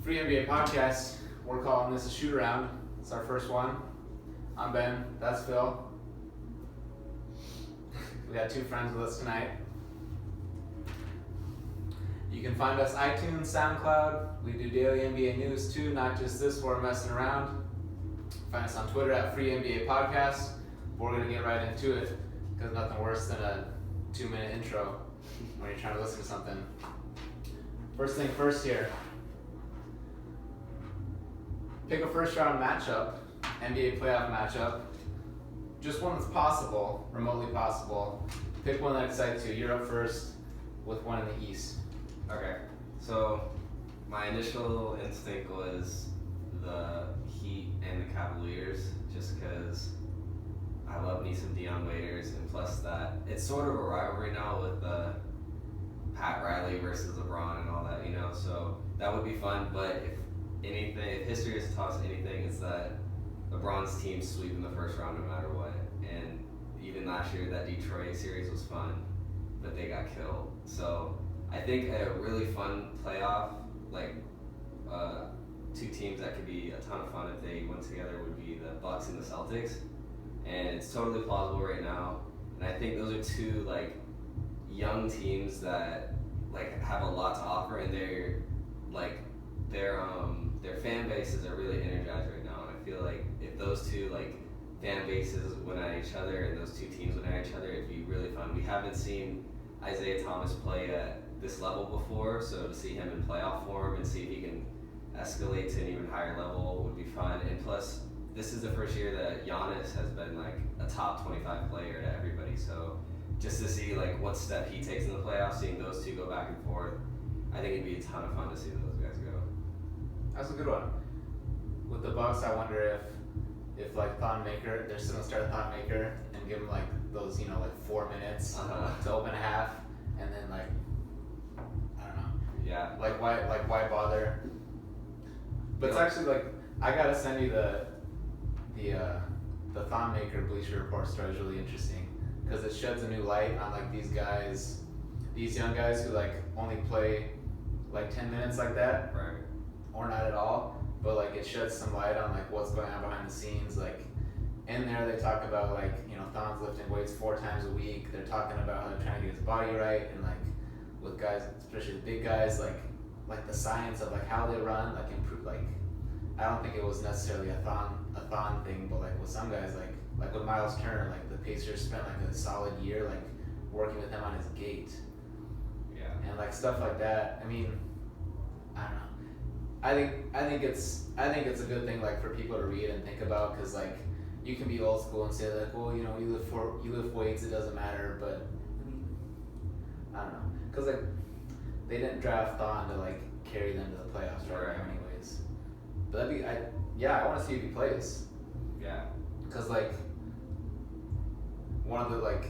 Free NBA podcast. We're calling this a Shootaround. It's our first one. I'm Ben. That's Phil. We got two friends with us tonight. You can find us iTunes, SoundCloud. We do daily NBA news too, not just this where we're messing around. Find us on Twitter at Free NBA Podcast. We're going to get right into it because nothing worse than a 2-minute intro when you're trying to listen to something. First thing first here. Pick a first round matchup, NBA playoff matchup. Just one that's possible, remotely possible. Pick one that excites you. You're up first with one in the East. Okay, so my initial instinct was the Heat and the Cavaliers, just because I love me some Dion Waiters, and plus that it's sort of a rivalry now with Pat Riley versus LeBron and all that, you know. So that would be fun. But if history has taught us anything, it's that LeBron's team sweep in the first round no matter what. And even last year, that Detroit series was fun, but they got killed. So I think a really fun playoff, like two teams that could be a ton of fun if they went together, would be the Bucks and the Celtics. And it's totally plausible right now. And I think those are two like young teams that like have a lot to offer, and their fan bases are really energized right now. And I feel like if those two like fan bases went at each other and those two teams went at each other, it'd be really fun. We haven't seen Isaiah Thomas play at this level before, so to see him in playoff form and see if he can escalate to an even higher level would be fun. And plus, this is the first year that Giannis has been like a top 25 player to everybody, so just to see like what step he takes in the playoffs, seeing those two go back and forth, I think it'd be a ton of fun to see those guys go. That's a good one. With the Bucks, I wonder if like Thonmaker, they're still gonna start Thonmaker and give him like those, you know, like 4 minutes to open a half, and then like I don't know. Yeah. Like why bother? But it's actually like I gotta send you the Thonmaker Bleacher Report story is really interesting because it sheds a new light on like these guys, these young guys who like only play like 10 minutes like that, right, or not at all. But like it sheds some light on like what's going on behind the scenes. Like in there they talk about like, you know, Thon's lifting weights 4 times a week. They're talking about how they're trying to get his body right, and like with guys, especially the big guys, like the science of like how they run, like improve. Like I don't think it was necessarily a Thon thing, but like with some guys, like with Miles Turner, like the Pacers spent like a solid year like working with him on his gait. Yeah. And like stuff like that. I mean, I don't know. I think it's a good thing like for people to read and think about, because like you can be old school and say like, well, you know, you lift weights, it doesn't matter. But I mean, I don't know, because like they didn't draft Thon to like carry them to the playoffs right now anyways. But I want to see if he plays. Yeah. Because like one of the like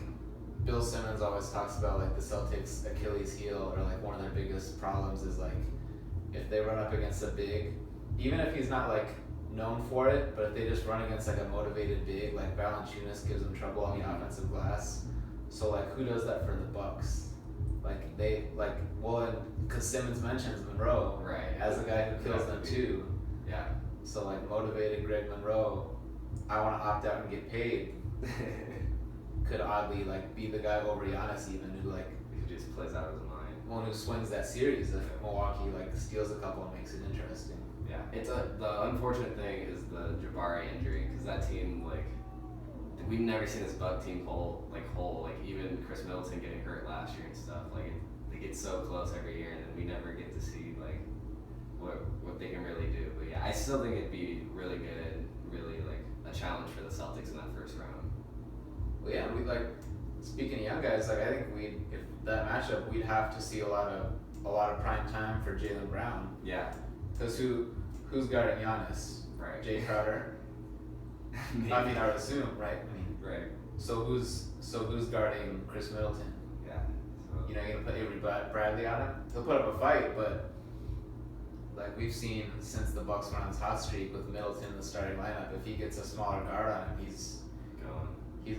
Bill Simmons always talks about like the Celtics' Achilles heel, or like one of their biggest problems is like if they run up against a big, even if he's not like known for it, but if they just run against like a motivated big, like Valanciunas gives them trouble on the offensive glass. So like who does that for the Bucks? Like they like, well, because Simmons mentions Monroe, right, as the guy who kills them too. Yeah. So like motivated Greg Monroe, I want to opt out and get paid. Could oddly like be the guy over Giannis even, who like He just plays out of his mind. one who swings that series if Milwaukee like steals a couple and makes it interesting. Yeah, the unfortunate thing is the Jabari injury, because that team, like, we've never seen this Buck team whole. Like even Chris Middleton getting hurt last year and stuff. Like they get so close every year, and then we never get to see like what they can really do. But yeah, I still think it'd be really good and really like a challenge for the Celtics in that first round. Well, yeah, we like speaking of young guys. Like I think if that matchup, we'd have to see a lot of prime time for Jaylen Brown. Yeah. Because who's guarding Giannis? Right. Jay Crowder. I mean, I would assume, right? I mean, right. So who's guarding Chris Middleton? Yeah. So. You know, you're gonna put Avery Bradley on him. He'll put up a fight, but like we've seen since the Bucks went on this hot streak with Middleton in the starting lineup, if he gets a smaller guard on him, he's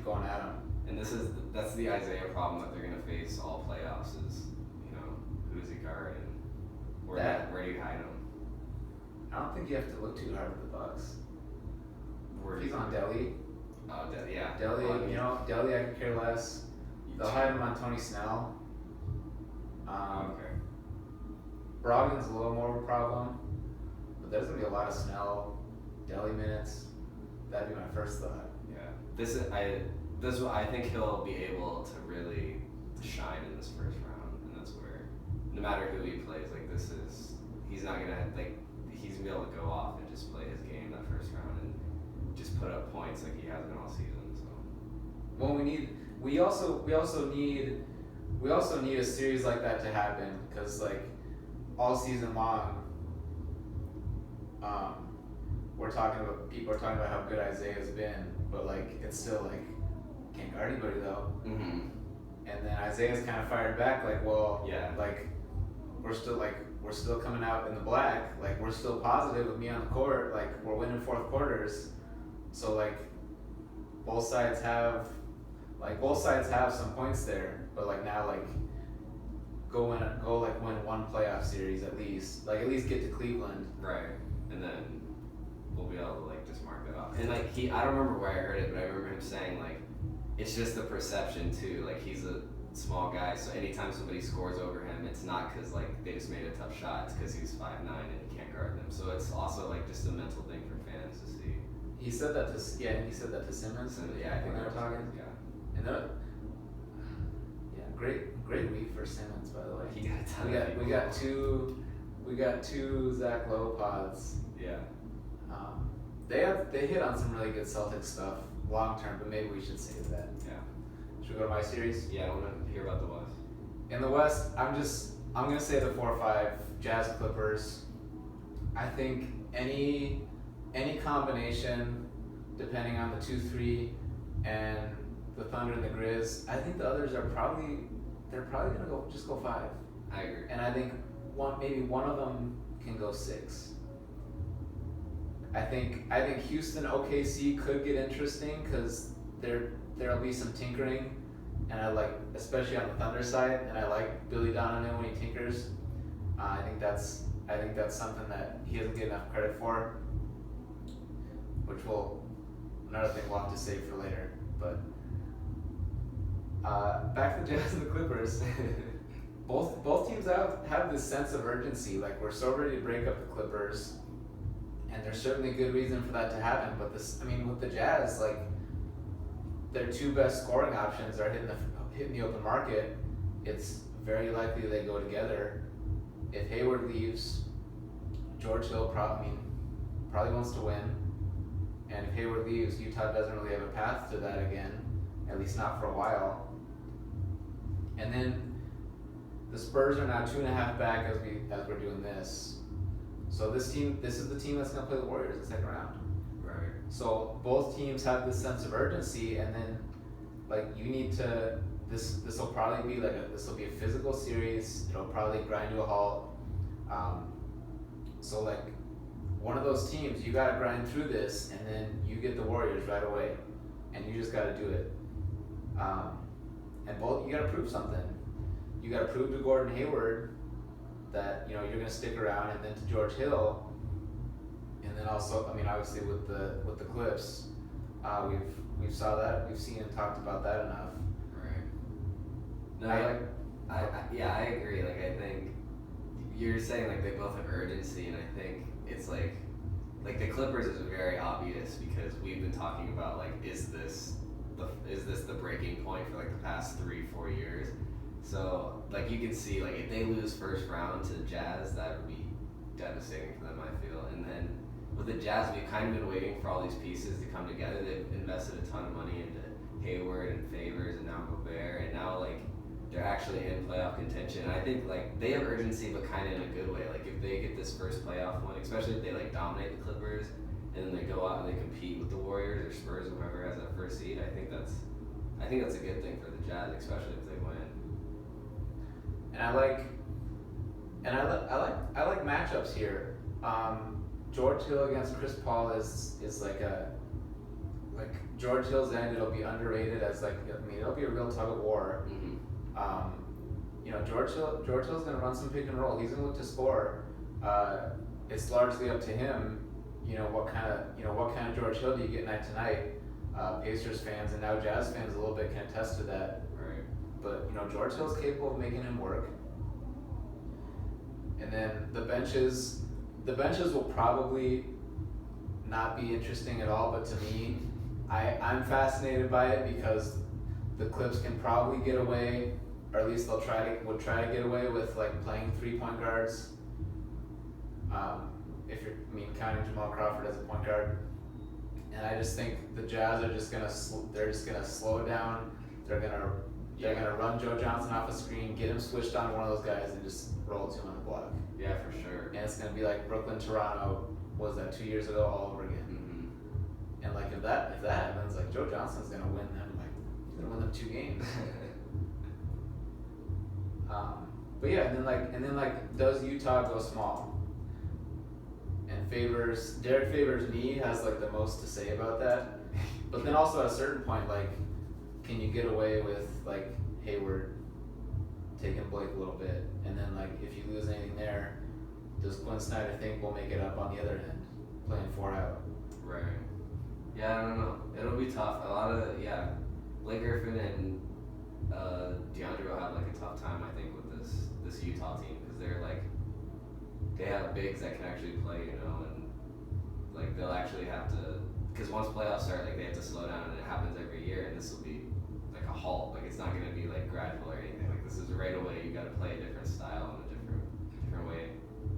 going at him. And that's the Isaiah problem that they're gonna face all playoffs is, you know, who's he guard and where do you hide him? I don't think you have to look too hard at the Bucks. Where If he's on Delhi. Oh, yeah. Delhi, Well, I mean, Delhi, I could care less. They'll hide him on Tony Snell. Okay. Brogdon's a little more of a problem, but there's gonna be a lot of Snell, Delhi minutes. That'd be my first thought. Yeah. This is what I think he'll be able to really shine in this first round, and that's where, no matter who he plays, like he's not gonna he's gonna be able to go off and just play his game that first round and just put up points like he has been all season. So. Well, we also need a series like that to happen, because like all season long, people are talking about how good Isaiah's been, but like it's still like can't guard anybody though. Mm-hmm. And then Isaiah's kind of fired back, like, well, yeah, like we're still coming out in the black, like we're still positive with me on the court, like we're winning fourth quarters, so like both sides have some points there, but like now like go win one playoff series at least get to Cleveland, right, and then we'll be able to like just mark that off. And like I don't remember where I heard it, but I remember him saying like it's just the perception too. Like he's a small guy, so anytime somebody scores over him, it's not because like they just made a tough shot. It's because he's 5'9" and you can't guard them. So it's also like just a mental thing for fans to see. He said that to Simmons. Yeah, I think they were talking. Yeah. And great week for Simmons, by the way. He got a ton we got two Zach Lowe pods. Yeah. They hit on some really good Celtics stuff long term, but maybe we should save that. Yeah. Should we go to my series? Yeah, I want to hear about the West. In the West, I'm gonna say the 4-5 Jazz Clippers. I think any combination, depending on the 2-3 and the Thunder and the Grizz, I think the others they're probably gonna go 5. I agree. And I think maybe one of them can go 6. I think Houston OKC could get interesting because there'll be some tinkering, and I like, especially on the Thunder side, and I like Billy Donovan when he tinkers. I think that's something that he doesn't get enough credit for, which another thing we'll have to save for later. But back to the Jazz and the Clippers. Both teams have this sense of urgency, like we're so ready to break up the Clippers, and there's certainly a good reason for that to happen. But with the Jazz, like their two best scoring options are hitting the open market. It's very likely they go together. If Hayward leaves, George Hill probably wants to win, and if Hayward leaves, Utah doesn't really have a path to that again, at least not for a while. And then the Spurs are now 2.5 back as we're doing this. So this is the team that's going to play the Warriors in the second round. Right. So both teams have this sense of urgency, and then like you need to. This will probably be this will be a physical series. It'll probably grind to a halt. So like one of those teams, you got to grind through this, and then you get the Warriors right away, and you just got to do it. And both, you got to prove something. You got to prove to Gordon Hayward that you're going to stick around, and then to George Hill, and then also, obviously with the Clips, we've seen and talked about that enough. Right. No, I agree. Like I think you're saying like they both have urgency, and I think it's like the Clippers is very obvious because we've been talking about like is this the breaking point for like the past 3-4 years. So, like, you can see, like, if they lose first round to the Jazz, that would be devastating for them, I feel. And then with the Jazz, we've kind of been waiting for all these pieces to come together. They've invested a ton of money into Hayward and Favors and now Gobert, and now, like, they're actually in playoff contention. And I think, like, they have urgency, but kind of in a good way. Like, if they get this first playoff one, especially if they, like, dominate the Clippers, and then they go out and they compete with the Warriors or Spurs or whoever has that first seed, I think that's a good thing for the Jazz, especially if they win. And I like matchups here. George Hill against Chris Paul is like George Hill's end. It'll be underrated as it'll be a real tug of war. Mm-hmm. George Hill's gonna run some pick and roll. He's gonna look to score. it's largely up to him. What kind of George Hill do you get night to night? Pacers fans and now Jazz fans a little bit can attest to that. Right. But George Hill's capable of making him work. And then the benches will probably not be interesting at all. But to me, I'm fascinated by it because the Clips can probably get away, or at least would try to get away with like playing 3-point guards. If you're counting Jamal Crawford as a point guard, and I just think the Jazz are just gonna slow it down. They're gonna run Joe Johnson off a screen, get him switched on one of those guys, and just roll to him on the block. Yeah, for sure. And it's gonna be like Brooklyn, Toronto. Was that 2 years ago all over again? Mm-hmm. And like if that happens, like Joe Johnson's gonna win them. Like he's gonna win them 2 games. But yeah, and then does Utah go small? And Derek Favors' knee has like the most to say about that. But then also at a certain point, like, can you get away with like Hayward taking Blake a little bit, and then like if you lose anything there, does Quinn Snyder think we'll make it up on the other end, playing 4 out? Right. Yeah, I don't know. It'll be tough. A lot of Blake Griffin and DeAndre will have like a tough time, I think, with this Utah team because they have bigs that can actually play, and like they'll actually have to, because once playoffs start, like they have to slow down, and it happens every year, and this will be like a halt. Like it's not going to be like gradual or anything. Like this is right away. You got to play a different style and a different way.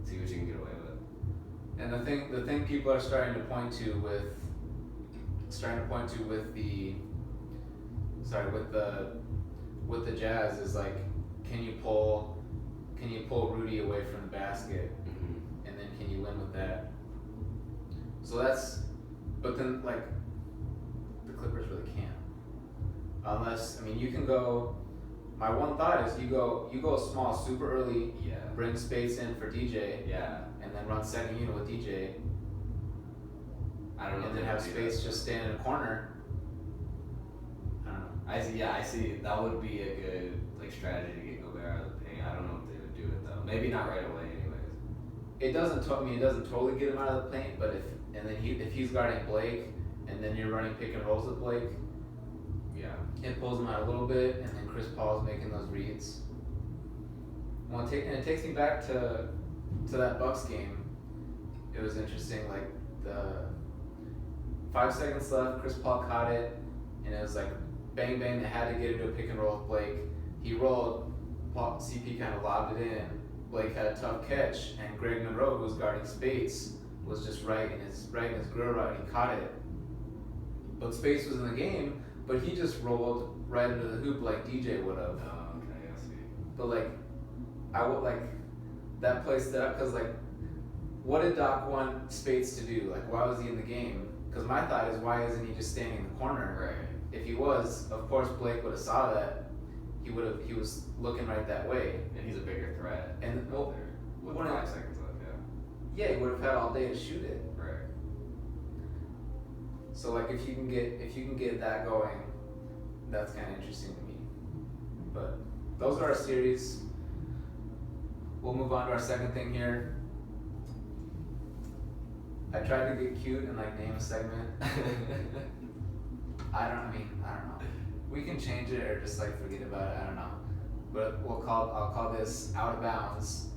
See what you can get away with. And the thing people are starting to point to with the Jazz is like, can you pull Rudy away from the basket, and then can you win with that? So but then like the Clippers really can't, unless you can go. My one thought is you go small super early, bring Space in for DJ, and then run second unit with DJ. I don't know. And then have Space just stand in a corner. I don't know. I see. That would be a good like strategy to get Gobert out of the paint. I don't know if they would do it though. Maybe not right away, anyways. It doesn't totally get him out of the paint, but if he's guarding Blake, and then you're running pick and rolls with Blake, it pulls him out a little bit, and then Chris Paul's making those reads. And it takes me back to that Bucks game. It was interesting, like the 5 seconds left, Chris Paul caught it, and it was like bang bang. They had to get into a pick and roll with Blake. He rolled, CP kind of lobbed it in. Blake had a tough catch, and Greg Monroe, who was guarding Space, was just right in his grill route. He caught it, but Space was in the game. But he just rolled right into the hoop like DJ would have. Oh, okay, I see. But like, I would like that play set up because like, what did Doc want Spates to do? Like, why was he in the game? Because my thought is, why isn't he just standing in the corner? Right. If he was, of course Blake would have saw that. He was looking right that way. And he's a bigger threat. And well, with 5 seconds left, yeah, he would have had all day to shoot it. Right. So like if you can get that going, that's kind of interesting to me. But those are our series. We'll move on to our second thing here. I tried to get cute and like name a segment. I don't know. We can change it or just like forget about it. I don't know. But I'll call this Out of Bounds.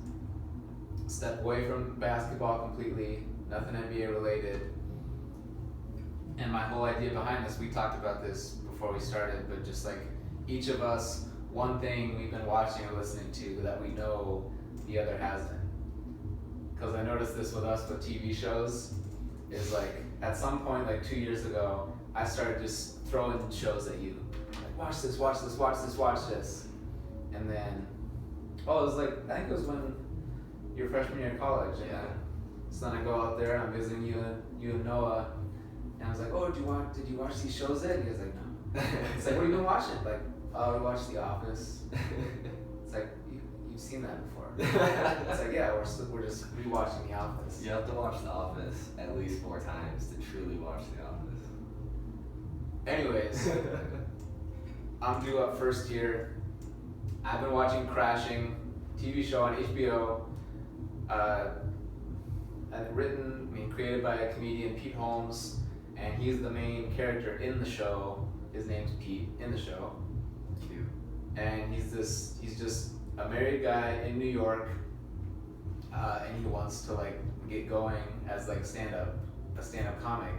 Step away from basketball completely. Nothing NBA related. And my whole idea behind this, we talked about this before we started, but just like each of us, one thing we've been watching or listening to that we know the other hasn't. Because I noticed this with us with TV shows, is like at some point like 2 years ago, I started just throwing shows at you. Like, watch this, watch this, watch this, watch this. And then, it was like, I think it was when your freshman year of college. Yeah. So then I go out there and I'm visiting you and Noah. And I was like, did you watch these shows yet? And he was like, no. It's like, what have you been watching? Like, we watched The Office. It's like, you've seen that before. It's like, yeah, we're just rewatching The Office. You have to watch The Office at least 4 times to truly watch The Office. Anyways, I'm due up first here. I've been watching Crashing, TV show on HBO. created by comedian Pete Holmes, and he's the main character in the show. His name's Pete in the show. Cute. And he's just a married guy in New York, and he wants to like get going as like a stand-up comic.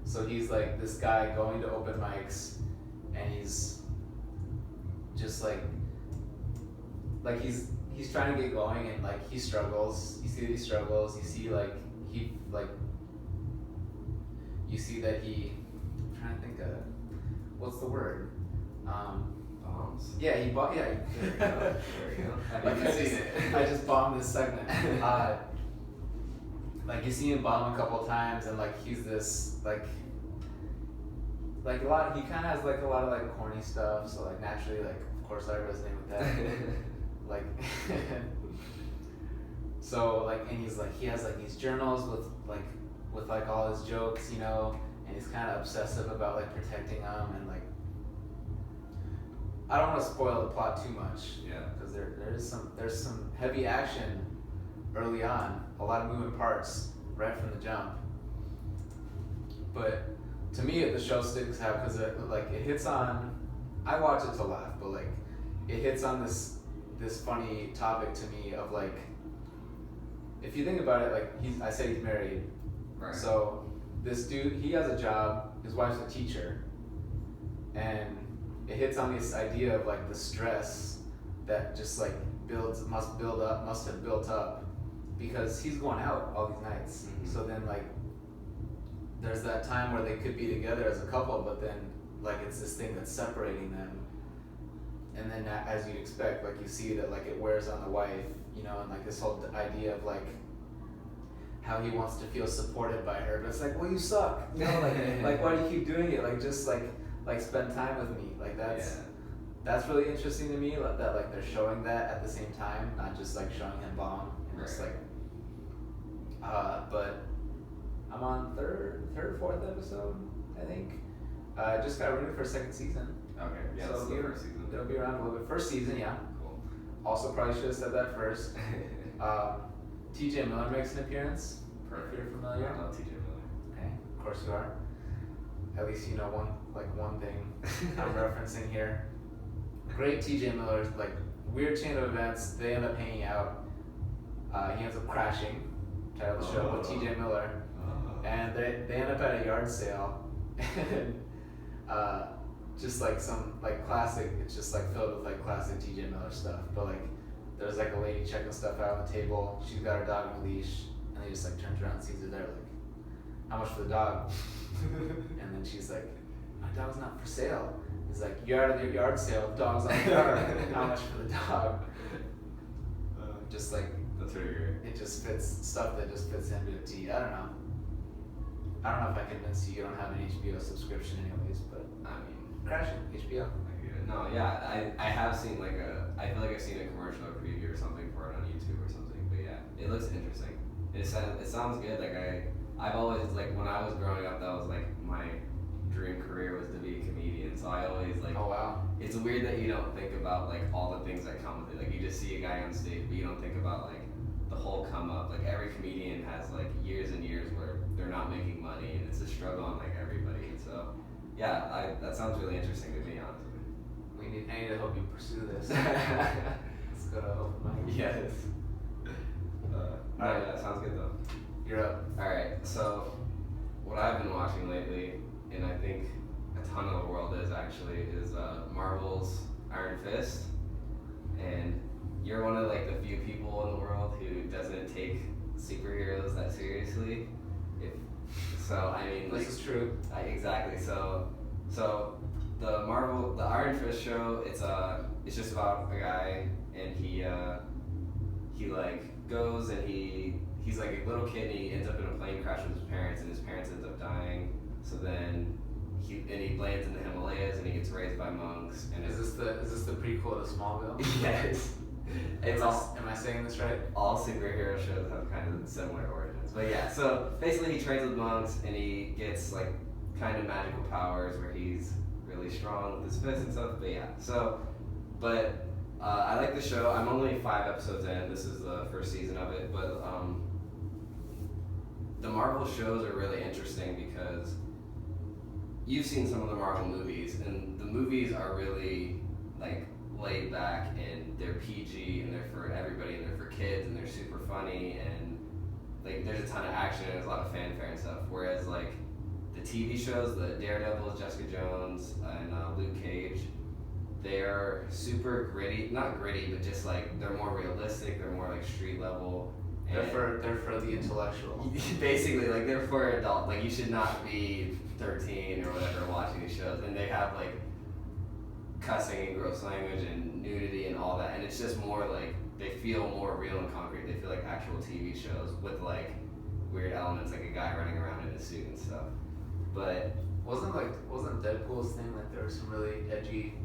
So he's like this guy going to open mics, and he's just like he's trying to get going, and like he struggles. You see that he struggles. You see that he. I'm trying to think of what's the word. Bombs. Yeah, he bought. Yeah, There we go. There we go. like I just bombed this segment. Like you see him bomb a couple of times, and like he's this like a lot. He kind of has like a lot of like corny stuff. So like naturally, like of course I resonate with that. Like so like, and he has like these journals with like all his jokes, you know, and he's kind of obsessive about like protecting them, and like I don't want to spoil the plot too much. Yeah. Because there's some heavy action early on, a lot of moving parts right from the jump. But to me, the show sticks out because it hits on. I watch it to laugh, but like it hits on this funny topic to me of like, if you think about it, like I said he's married. Right. So this dude, he has a job. His wife's a teacher, and it hits on this idea of like the stress that just like must have built up because he's going out all these nights. Mm-hmm. So then like there's that time where they could be together as a couple, but then like it's this thing that's separating them. And then as you'd expect, like you see that like it wears on the wife, you know, and like this whole idea of like how he wants to feel supported by her, but it's like, well, you suck, you know, like why do you keep doing it? Like just like spend time with me. Like that's really interesting to me. That like they're showing that at the same time, not just like showing him bomb. And it's like, but I'm on third, fourth episode, I think. Just got renewed for a second season. Okay. Yeah. So the first season. It'll be around a little bit. First season, yeah. Cool. Also, probably should have said that first. TJ Miller makes an appearance. Perfect. If you're familiar. I love TJ Miller. Okay, of course you are. At least you know one thing I'm referencing here. Great TJ Miller's like weird chain of events. They end up hanging out. He ends up crashing. Title of the show with TJ Miller, and they end up at a yard sale, and just like some like classic. It's just like filled with like classic TJ Miller stuff. But like there's like a lady checking stuff out on the table. She's got her dog on a leash, and they just like turns around and sees her there like, how much for the dog? And then she's like, my dog's not for sale. He's like, you're out of your yard sale, dog's on the yard. How much for the dog? Just like, that's really great. it just fits stuff that just fits into a T. I don't know if I convinced you don't have an HBO subscription anyways, but I mean, crashing, HBO. No, yeah, I have seen I feel like I've seen a commercial or preview or something for it on YouTube or something, but yeah, it looks interesting. It sounds good. Like I've always, like when I was growing up, that was like my dream career was to be a comedian. So I always like. Oh wow. It's weird that you don't think about like all the things that come with it. Like you just see a guy on stage, but you don't think about like the whole come up. Like every comedian has like years and years where they're not making money, and it's a struggle on like everybody. And so, yeah, that sounds really interesting to me, honestly. I need to help you pursue this. Let's go to open mic. Yes. Alright, that sounds good though. You're up. Alright, so what I've been watching lately, and I think a ton of the world is Marvel's Iron Fist. And you're one of like the few people in the world who doesn't take superheroes that seriously. I mean, this is true. Exactly. So the Iron Fist show, it's just about a guy, and he like goes and he's like a little kid, and he ends up in a plane crash with his parents, and his parents ends up dying. So then he lands in the Himalayas, and he gets raised by monks. And is this the prequel to Smallville? Yes. Am I saying this right? All superhero shows have kind of similar origins, but yeah. So basically, he trains with monks, and he gets like kind of magical powers where he's really strong with his fists and stuff. But yeah. But I like the show. I'm only 5 episodes in. This is the first season of it, but the Marvel shows are really interesting because you've seen some of the Marvel movies, and the movies are really like laid back and they're PG and they're for everybody and they're for kids and they're super funny and like there's a ton of action and there's a lot of fanfare and stuff. Whereas like the TV shows, the Daredevil, Jessica Jones, and Luke Cage, they're super gritty. Not gritty, but just like they're more realistic. They're more like street level. They're for the intellectual. Basically, like they're for adults. Like you should not be 13 or whatever watching these shows, and they have like cussing and gross language and nudity and all that, and it's just more like they feel more real and concrete. They feel like actual TV shows with like weird elements, like a guy running around in a suit and stuff. But wasn't Deadpool's thing like there were some really edgy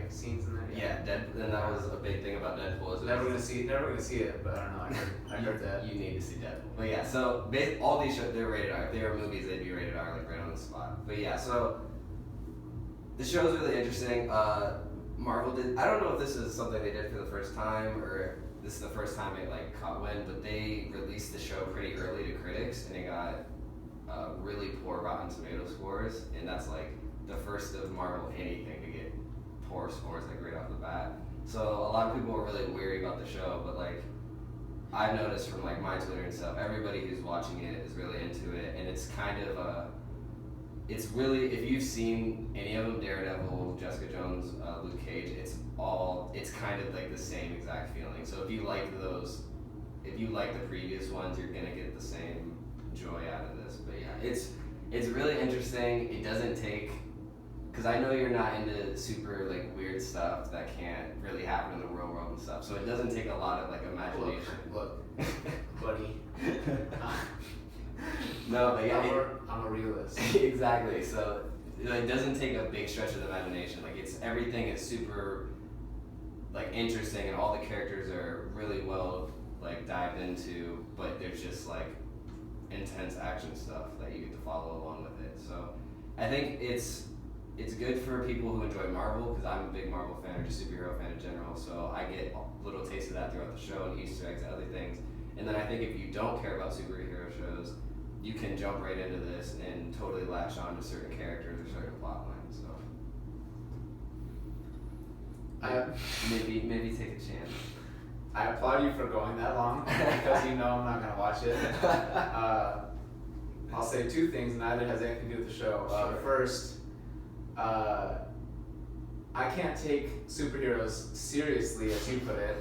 scenes in there? Yeah, and that was a big thing about Deadpool. Never gonna see it, but I don't know. I heard that. You need to see Deadpool. But yeah, so all these shows, they're rated R. If they were movies, they'd be rated R, like right on the spot. But yeah, so the show's really interesting. Marvel did. I don't know if this is something they did for the first time or this is the first time it like caught wind, but they released the show pretty early to critics, and it got really poor Rotten Tomato scores, and that's like the first of Marvel anything to get poor scores like right off the bat. So a lot of people were really weary about the show, but like I've noticed from like my Twitter and stuff, everybody who's watching it is really into it, and it's kind of it's really, if you've seen any of them, Daredevil, Jessica Jones, Luke Cage, it's kind of like the same exact feeling. So if you like the previous ones, you're gonna get the same joy out of this. But yeah, it's really interesting. It doesn't take, because I know you're not into super like weird stuff that can't really happen in the real world and stuff. So it doesn't take a lot of like imagination. Look, buddy. No, but yeah, I'm a realist. Exactly. So it doesn't take a big stretch of the imagination. Like everything is super like interesting, and all the characters are really well like dived into. But there's just like intense action stuff that you get to follow along with it. So I think it's good for people who enjoy Marvel, because I'm a big Marvel fan or just superhero fan in general. So I get little tastes of that throughout the show and Easter eggs and other things. And then I think if you don't care about superhero shows, you can jump right into this and totally latch on to certain characters or certain plot lines. So maybe take a chance. I applaud you for going that long because you know I'm not gonna watch it. I'll say two things, neither has anything to do with the show. Sure. First, I can't take superheroes seriously, as you put it.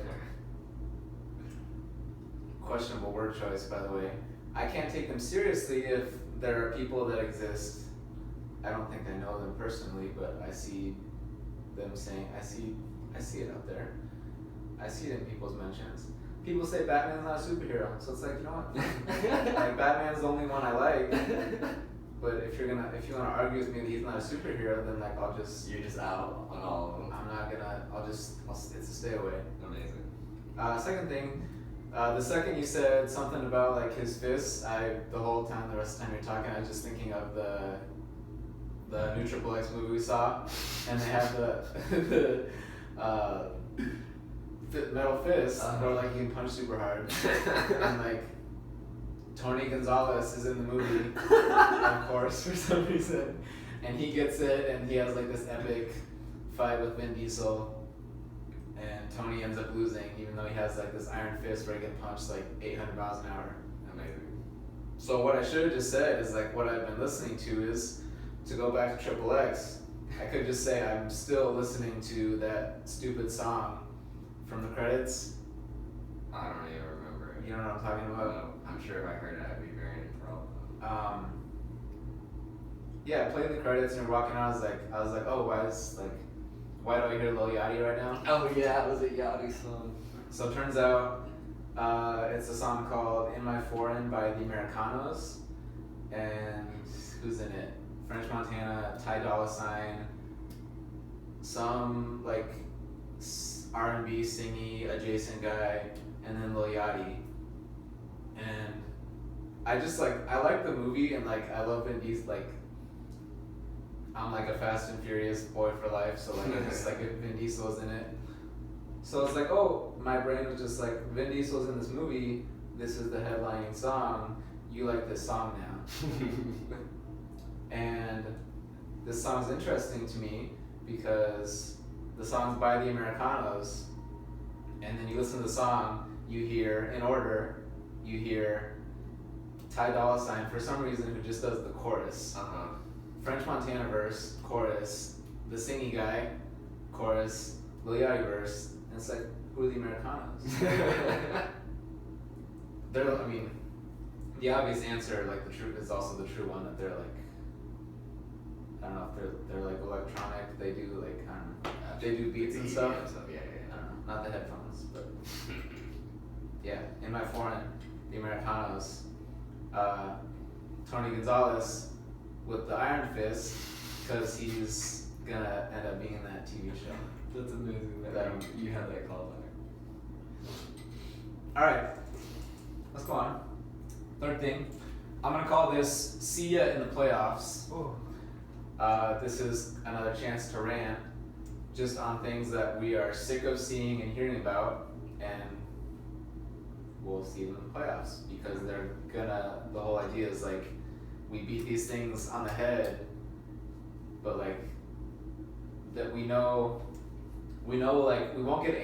Questionable word choice, by the way. I can't take them seriously if there are people that exist. I don't think I know them personally, but I see them saying, I see it out there. I see it in people's mentions. People say Batman's not a superhero, so it's like, you know what? Like Batman's the only one I like. But if you wanna argue with me that he's not a superhero, then like You're just out on all of them. I'm not gonna. It's a stay away. Amazing. Second thing. The second you said something about like his fists, the whole time, the rest of the time you're talking, I was just thinking of the new Triple X movie we saw, and they have the metal fist, where like you can punch super hard, and like Tony Gonzalez is in the movie, of course, for some reason, and he gets it, and he has like this epic fight with Vin Diesel. And Tony ends up losing, even though he has like this iron fist where he can punch like 800 miles an hour. Amazing. So what I should have just said is like what I've been listening to is to go back to Triple X. I could just say I'm still listening to that stupid song from the credits. I don't even remember it. You know what I'm talking about? No, I'm sure if I heard it, I'd be very enthralled. Yeah, playing the credits and walking out, I was like, oh, why do I hear Lil Yachty right now? Oh yeah, it was a Yachty song. So it turns out it's a song called In My Foreign by the Americanos. And who's in it? French Montana, Ty Dolla $ign, some like R&B singy adjacent guy, and then Lil Yachty. And I like the movie, and like I love Vin Diesel. Like I'm like a Fast and Furious boy for life, so like I just like if Vin Diesel's in it. So it's like, oh, my brain was just like, Vin Diesel's in this movie, this is the headlining song, you like this song now. And this song's interesting to me because the song's by the Americanos, and then you listen to the song, you hear, in order, you hear Ty Dolla $ign, for some reason, who just does the chorus. French Montana verse, chorus, the singy guy, chorus, Lil Yachty verse, and it's like, who are the Americanos? I mean, the obvious answer, like the truth, is also the true one, that they're like, I don't know if they're like electronic, they do like, I don't know, they do beats and stuff. Yeah. I don't know, not the headphones, but yeah, in my foreign, the Americanos, Tony Gonzalez with the Iron Fist, because he's gonna end up being in that TV show. That's amazing that you have that callback. Alright, let's go on. Third thing, I'm gonna call this "See Ya in the Playoffs." This is another chance to rant just on things that we are sick of seeing and hearing about, and we'll see them in the playoffs, because the whole idea is like, we beat these things on the head, but like, that we know like, we won't get a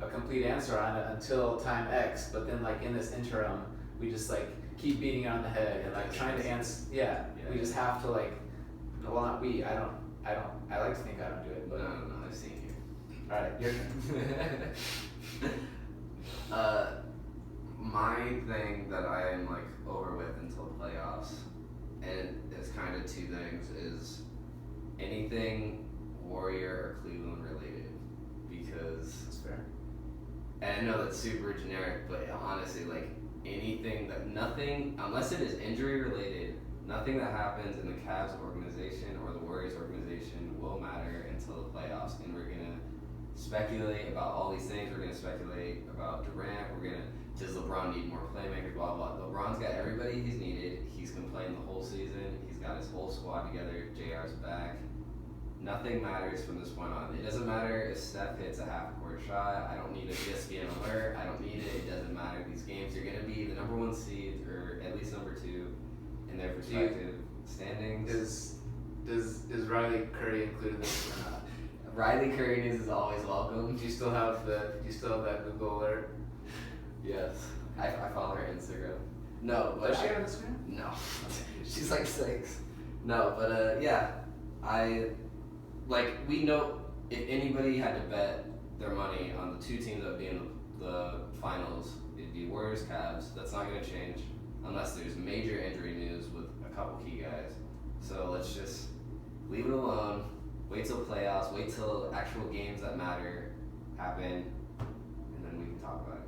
complete answer on it until time X, but then like in this interim, we just like keep beating it on the head and like trying to answer, we just have to like, well, not we, I like to think I don't do it, but no, I've seen you. Alright, your turn. My thing that I am like over with until playoffs, and it's kind of two things, is anything Warrior or Cleveland related, because That's fair. and I know that's super generic, but honestly, like nothing, unless it is injury related, nothing that happens in the Cavs organization or the Warriors organization will matter until the playoffs, and we're gonna speculate about all these things. We're gonna speculate about Durant. Does LeBron need more playmakers? Blah blah. LeBron's got everybody he's needed. He's been playing the whole season. He's got his whole squad together. JR's back. Nothing matters from this point on. It doesn't matter if Steph hits a half-court shot. I don't need a ESPN alert. I don't need it. It doesn't matter. These games, you're gonna be the number 1 seed, or at least number 2, in their respective standings. Is Riley Curry included in this or not? Riley Curry news is always welcome. Do you still have that Google alert? Yes. I follow her Instagram. No, but Does she have Instagram? No. She's like 6. No, but yeah. We know if anybody had to bet their money on the 2 teams that would be in the finals, it'd be Warriors, Cavs. That's not going to change unless there's major injury news with a couple key guys. So let's just leave it alone. Wait till playoffs. Wait till actual games that matter happen, and then we can talk about it.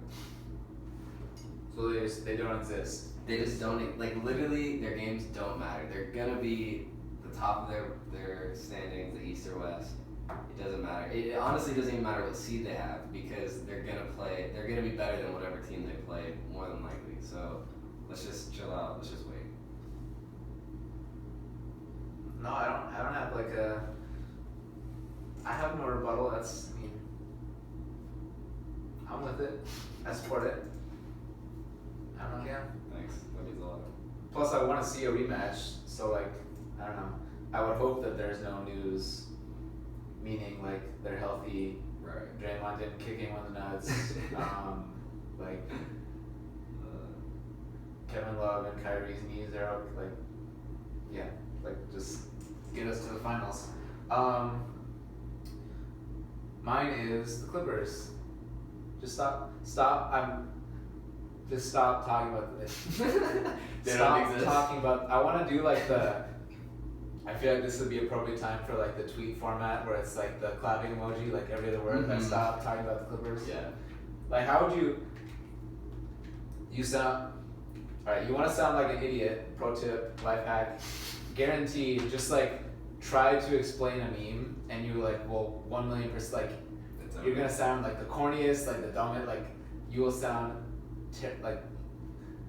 So they don't exist. They just don't, like, literally their games don't matter. They're gonna be the top of their standings, the East or West. It doesn't matter. It honestly doesn't even matter what seed they have, because they're gonna be better than whatever team they play, more than likely. So let's just chill out. Let's just wait. No, I don't have like a. I have no rebuttal. I'm with it. I support it. I don't know. Yeah. Thanks. That means a lot. Plus, I want to see a rematch. So like, I don't know. I would hope that there's no news, meaning like they're healthy. Right. Draymond didn't kick anyone in the nuts. Like Kevin Love and Kyrie's knees are like, yeah, like just get us to the finals. Mine is the Clippers. Just stop. Just stop talking about this. Stop talking about. I want to do like the. I feel like this would be appropriate time for like the tweet format where it's like the clapping emoji, like every other word. Like stop talking about the Clippers. Yeah. Like, how would you? You sound. All right. You want to sound like an idiot. Pro tip, life hack. Guaranteed. Just like try to explain a meme, and you're like, well, 1,000,000%. Like, you're gonna sound like the corniest, like the dumbest. Like, you will sound like.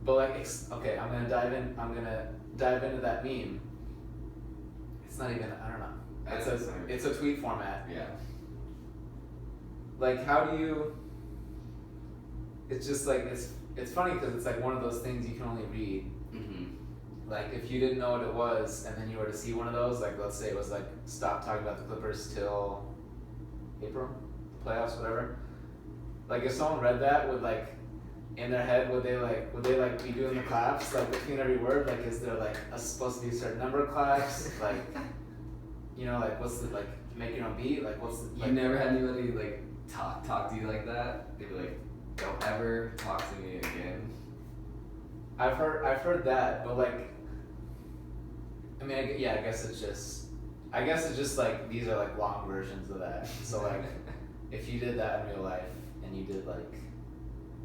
But like, okay, I'm gonna dive into that meme. It's not even. I don't know. It's a tweet format. Yeah. Like, how do you? It's just like it's funny because it's like one of those things you can only read, Like if you didn't know what it was and then you were to see one of those, like let's say it was like stop talking about the Clippers till April, playoffs, whatever. Like if someone read that, would like in their head would they like be doing the claps like between every word? Like is there like supposed to be a certain number of claps? Like like what's the like make your own beat? Like what's the, like, you never had anybody like talk to you like that? They'd be like, don't ever talk to me again. I've heard that, but like I mean, I guess it's just like these are like long versions of that. So like, if you did that in real life and you did like,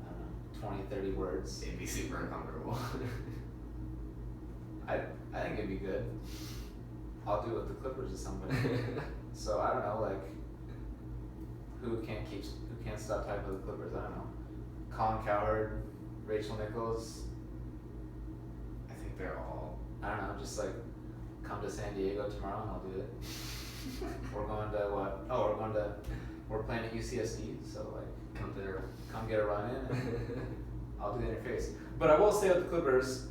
I don't know, 20, 30 words, it'd be super uncomfortable. I think it'd be good. I'll do it with the Clippers or somebody. So I don't know, like, who can't stop talking about the Clippers? I don't know. Colin Cowherd, Rachel Nichols. I think they're all. I don't know, just like. Come to San Diego tomorrow and I'll do it. We're going to what? Oh, we're playing at UCSD, so like come get a run in and I'll do that in your face. But I will say with the Clippers,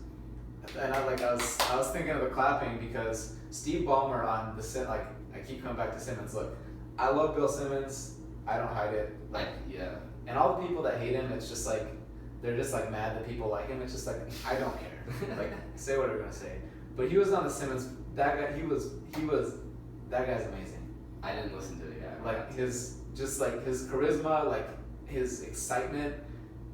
and I was thinking of the clapping because Steve Ballmer on the like I keep coming back to Simmons. Look, I love Bill Simmons. I don't hide it. Like yeah. And all the people that hate him, it's just like they're just like mad that people like him. It's just like I don't care. Like say whatever you're gonna say. But he was on the Simmons. That guy, he was. That guy's amazing. I didn't listen to it yet. Like his charisma, like his excitement,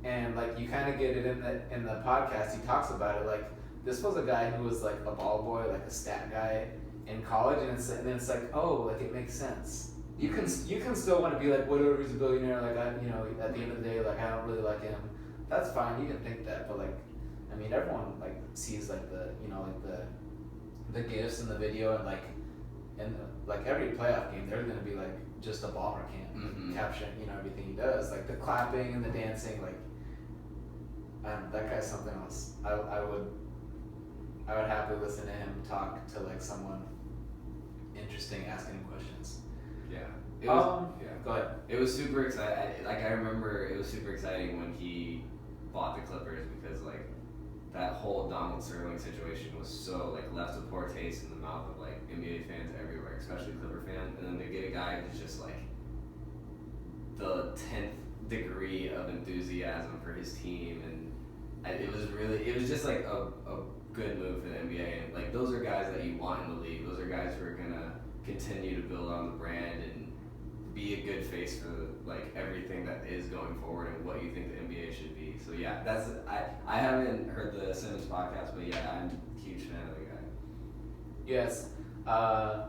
and like you kind of get it in the podcast. He talks about it. Like this was a guy who was like a ball boy, like a stat guy in college, and then it's like like it makes sense. You can still want to be like whatever, he's a billionaire. Like at the end of the day, like I don't really like him. That's fine. You can think that, but like. I mean, everyone like sees like the the gifs in the video and like every playoff game there's gonna be like just a Ballmer capturing everything he does, like the clapping and the dancing, like that guy's something else. I would happily listen to him talk to like someone interesting asking him questions. Yeah. It was, Go ahead. It was super exciting. I remember it was super exciting when he bought the Clippers because like. That whole Donald Sterling situation was so like left a poor taste in the mouth of like NBA fans everywhere, especially Clipper fans. And then they get a guy who's just like the 10th degree of enthusiasm for his team, and it was just like a good move for the NBA. And like those are guys that you want in the league. Those are guys who are gonna continue to build on the brand and be a good face for like everything that is going forward and what you think the NBA should be. So yeah, I haven't heard the Simmons podcast, but yeah, I'm a huge fan of the guy. Yes, a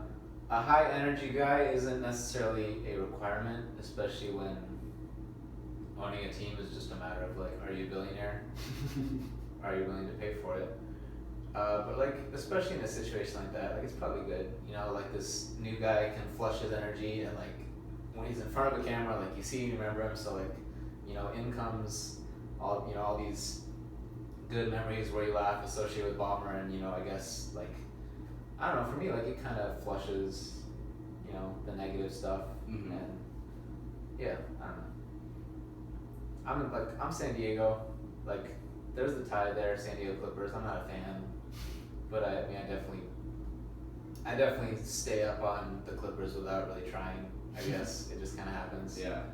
high energy guy isn't necessarily a requirement, especially when owning a team is just a matter of like, are you a billionaire? Are you willing to pay for it? But like, especially in a situation like that, like it's probably good. Like this new guy can flush his energy and like. When he's in front of the camera, like you see and you remember him, so like, in comes all these good memories where you laugh associated with Ballmer, and I guess like, I don't know, for me like it kind of flushes, the negative stuff, and yeah, I don't know. I'm San Diego, like there's the tie there, San Diego Clippers. I'm not a fan, but I definitely stay up on the Clippers without really trying. I guess it just kind of happens. Yeah.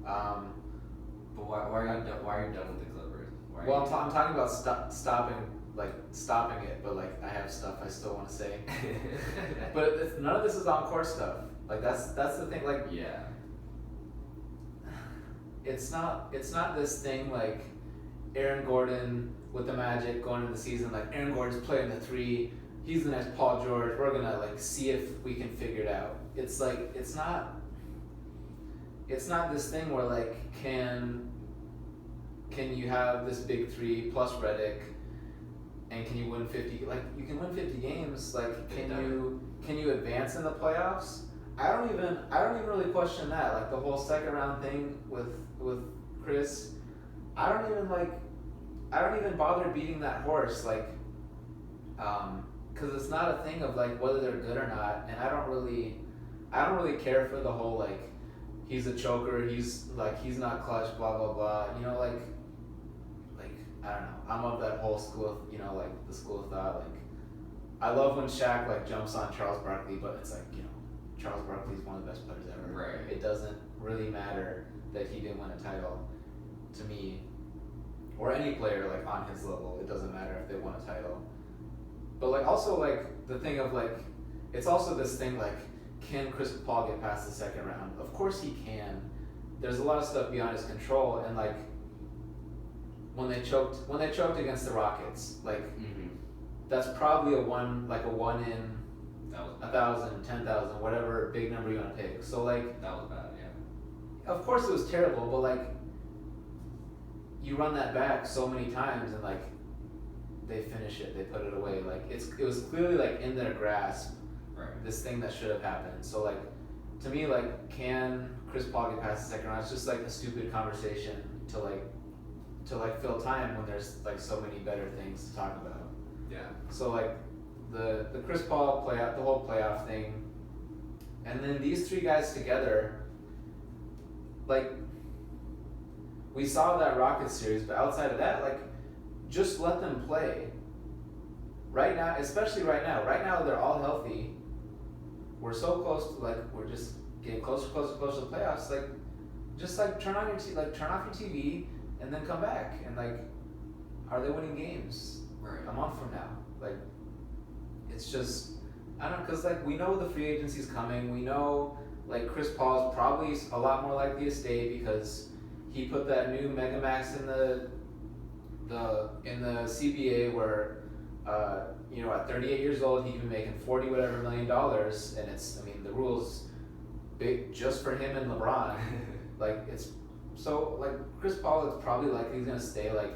But why are you done with the Clippers? I'm talking about stopping it, but like I have stuff I still want to say. But none of this is on court stuff. Like that's the thing. Like yeah. It's not this thing like Aaron Gordon with the Magic going into the season. Like Aaron Gordon's playing the 3. He's the next Paul George. We're gonna like see if we can figure it out. It's like it's not this thing where like can you have this big 3 plus Redick and can you win 50? Like you can win 50 games. Like can you advance in the playoffs? I don't even really question that. Like the whole second round thing with Chris, I don't even bother beating that horse. Like because it's not a thing of like whether they're good or not, and I don't really care for the whole like he's a choker, he's not clutch, blah blah blah. I don't know. I'm of that whole school of, like the school of thought. Like, I love when Shaq like jumps on Charles Barkley, but it's like, Charles Barkley's one of the best players ever. Right. It doesn't really matter that he didn't win a title to me, or any player like on his level. It doesn't matter if they won a title. But like also like the thing of like, it's also this thing like, can Chris Paul get past the second round? Of course he can. There's a lot of stuff beyond his control, and like when they choked against the Rockets, like that's probably a one in 1,000, 10,000, whatever big number you want to pick. So like that was bad, yeah. Of course it was terrible, but like you run that back so many times and like they finish it, they put it away. Like it was clearly like in their grasp, right, this thing that should have happened. So like to me, like, can Chris Paul get past the second round? It's just like a stupid conversation to fill time when there's like so many better things to talk about. Yeah. So like the Chris Paul playoff, the whole playoff thing, and then these three guys together, like we saw that Rockets series, but outside of that, like just let them play. Right now, especially right now they're all healthy. We're so close to like we're just getting closer to the playoffs. Like just like turn off your TV and then come back and like, are they winning games? Right. A month from now, like it's just I don't know, cause like we know the free agency's coming. We know like Chris Paul's probably a lot more likely to stay because he put that new mega max in the CBA where at 38 years old he can be making $40 whatever million, and it's the rules big just for him and LeBron. Like it's so like Chris Paul, it's probably likely he's gonna stay. Like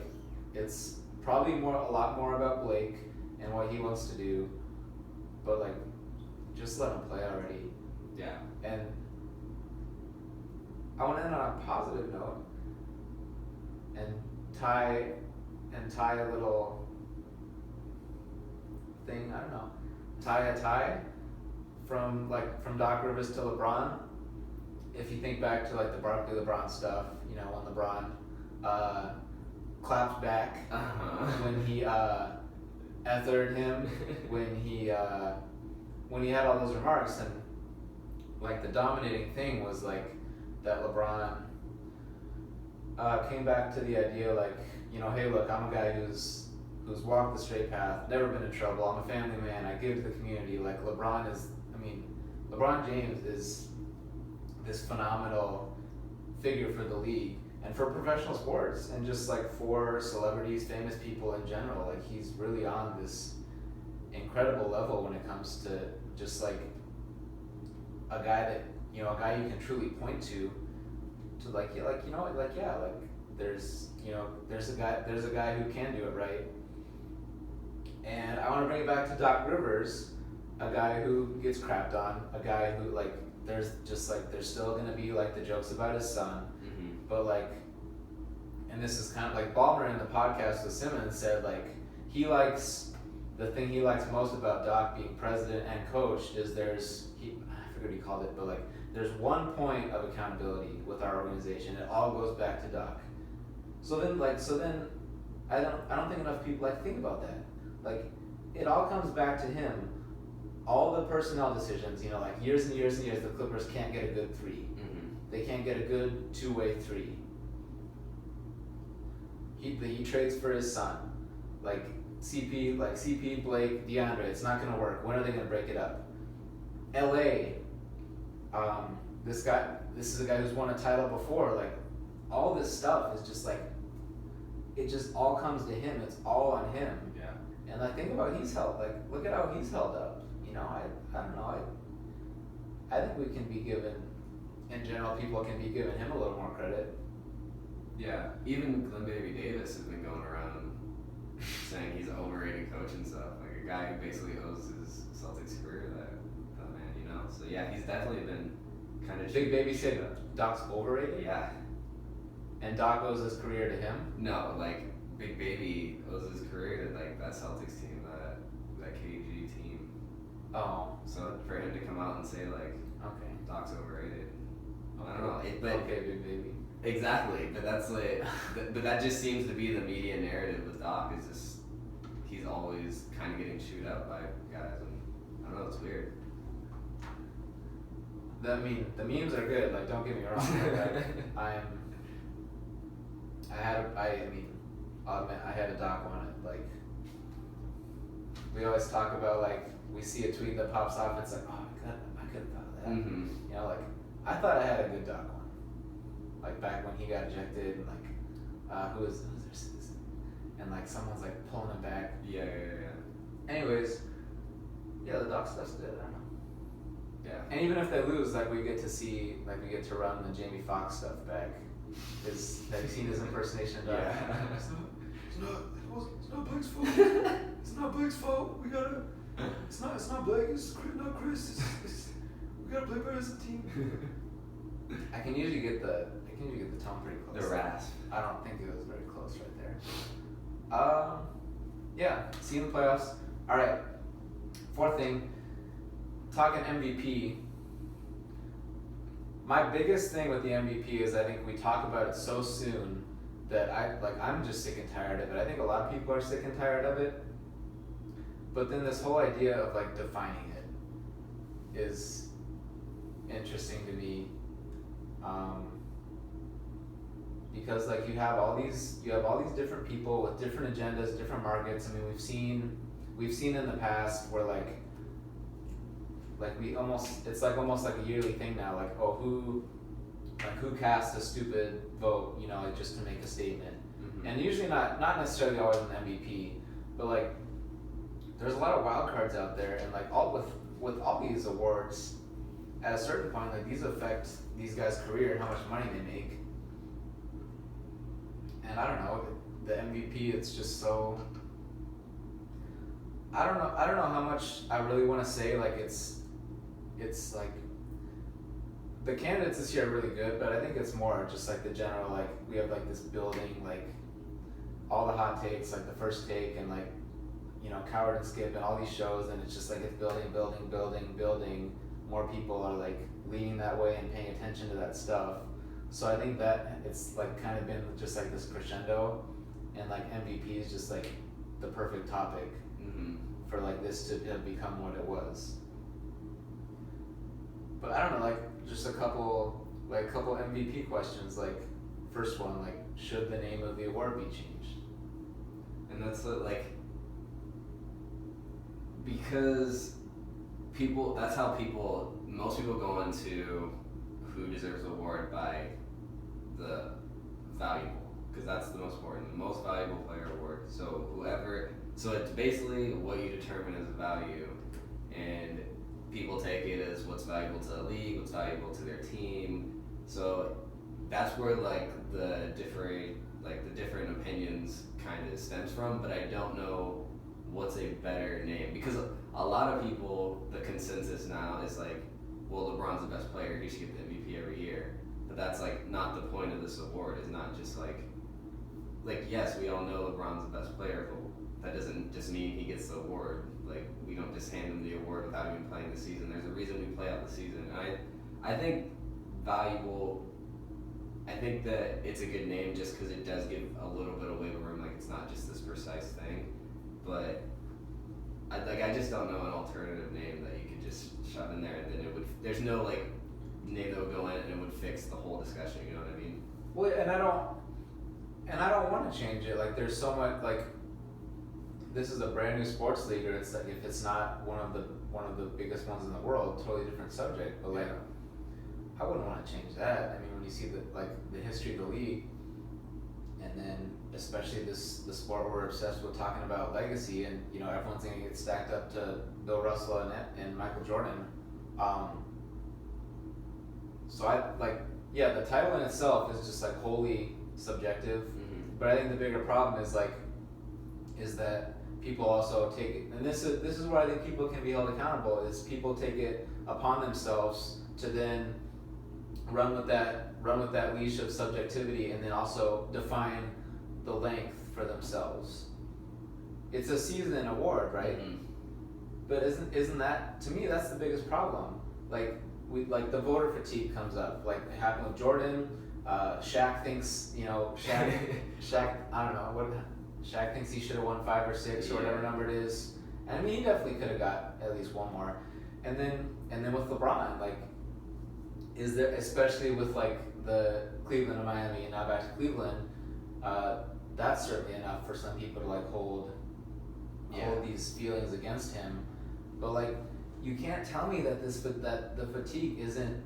it's probably a lot more about Blake and what he wants to do, but like just let him play already. Yeah. And I want to end on a positive note and tie a little thing. I don't know, tie a tie from Doc Rivers to LeBron. If you think back to like the Barkley LeBron stuff, when LeBron clapped back when he ethered him, when he had all those remarks, and like the dominating thing was like that LeBron came back to the idea like, hey look, I'm a guy who's walked the straight path, never been in trouble, I'm a family man, I give to the community. Like LeBron James is this phenomenal figure for the league and for professional sports and just like for celebrities, famous people in general. Like he's really on this incredible level when it comes to just like a guy you can truly point to there's a guy who can do it right. And I want to bring it back to Doc Rivers, a guy who gets crapped on, a guy who like there's still gonna be like the jokes about his son, but like, and this is kind of like Ballmer in the podcast with Simmons said like the thing he likes most about Doc being president and coach is I forget what he called it, but like there's one point of accountability with our organization. It all goes back to Doc. So then I don't think enough people like think about that. Like it all comes back to him. All the personnel decisions, like years and years and years, the Clippers can't get a good three. They can't get a good two-way three. He trades for his son, like CP, Blake, DeAndre. It's not gonna work. When are they gonna break it up? LA, this is a guy who's won a title before. Like all this stuff is just like, it just all comes to him. It's all on him. Yeah. And like think about look at how he's held up. I don't know. I think we can be given, in general, people can be giving him a little more credit. Yeah, even Glenn Baby Davis has been going around saying he's an overrated coach and stuff. Like a guy who basically owes his Celtics career to that man, So yeah, he's definitely been kind of. Big Baby said Doc's overrated? Yeah. And Doc owes his career to him? No, like Big Baby owes his career to like that Celtics team, that KG team. Oh. So for him to come out and say like, okay, Doc's overrated. Okay. I don't know. Okay, Big Baby. Exactly, but that's like, but that just seems to be the media narrative with Doc. Is just he's always kind of getting chewed out by guys, and I don't know, it's weird. The memes are good. Like, don't get me wrong. Like, I'll admit, I had a doc on it. Like, we always talk about, like, we see a tweet that pops off. It's like, oh my god, I could have thought of that. Mm-hmm. You know, like, I thought I had a good doc one. Like back when he got ejected, and like, who's their citizen, and like someone's like pulling him back. Yeah. Anyways, yeah, the doc stuff's good. I don't know. Yeah. And even if they lose, like we get to run the Jamie Foxx stuff back. Have you seen his impersonation of Doc? Yeah. It's not Blake's fault. It's not Blake's fault. It's not Blake. It's not Chris. We gotta play better as a team. I can usually get the tone pretty close. The rasp. I don't think it was very close right there. Yeah, see you in the playoffs. All right. Fourth thing, talking MVP. My biggest thing with the MVP is I think we talk about it so soon that I'm just sick and tired of it. I think a lot of people are sick and tired of it. But then this whole idea of like defining it is interesting to me. Because like you have all these different people with different agendas, different markets. I mean, we've seen in the past where it's almost like a yearly thing now. Like, oh, who cast a stupid vote, you know, like just to make a statement. Mm-hmm. And usually not necessarily always an MVP, but like there's a lot of wild cards out there, and like with all these awards, at a certain point, like these affect these guys' career and how much money they make. And I don't know, the MVP, it's just so. I don't know how much I really want to say. Like it's like the candidates this year are really good, but I think it's more just like the general, like we have like this building, like all the hot takes, like the first take, and like, you know, Coward and Skip and all these shows, and it's just like it's building. More people are like leaning that way and paying attention to that stuff. So I think that it's like kind of been just like this crescendo, and like MVP is just like the perfect topic for like this to have become what it was. But I don't know, like just a couple MVP questions. Like first one, like should the name of the award be changed? And that's like because that's how most people go into who deserves the award by the valuable, because that's the most important, the most valuable player award. So it's basically what you determine as a value, and people take it as what's valuable to the league, what's valuable to their team. So that's where like the different opinions kind of stems from, but I don't know what's a better name, because a lot of people, the consensus now is like, well, LeBron's the best player, he should get the MVP every year. But that's like not the point of this award. Is not just like yes, we all know LeBron's the best player, but that doesn't just mean he gets the award. Like we don't just hand him the award without even playing the season. There's a reason we play out the season. And I think valuable. I think that it's a good name just because it does give a little bit of wiggle room. Like it's not just this precise thing. But I just don't know an alternative name that you could just shove in there, and then there's no like name that would go in and it would fix the whole discussion. You know what I mean? Well, and I don't want to change it. Like there's so much, like this is a brand new sports league, or it's like if it's not one of the biggest ones in the world, totally different subject. But like I wouldn't want to change that. I mean, when you see the history of the league, and then especially the sport we're obsessed with talking about legacy, and you know everyone's gonna get stacked up to Bill Russell and Michael Jordan. So the title in itself is just like wholly subjective. But I think the bigger problem is that people also take it, and this is where I think people can be held accountable. Is people take it upon themselves to then run with that leash of subjectivity, and then also define the length for themselves. It's a season award, right? But isn't that, to me, that's the biggest problem. Like the voter fatigue comes up. Like it happened with Jordan. Shaq thinks, Shaq, I don't know, Shaq thinks he should have won 5 or 6 or whatever number it is. And I mean, he definitely could have got at least one more. And then with LeBron, like, is there, especially with like the Cleveland and Miami and now back to Cleveland, that's certainly enough for some people to like hold these feelings against him. But like, you can't tell me that that the fatigue isn't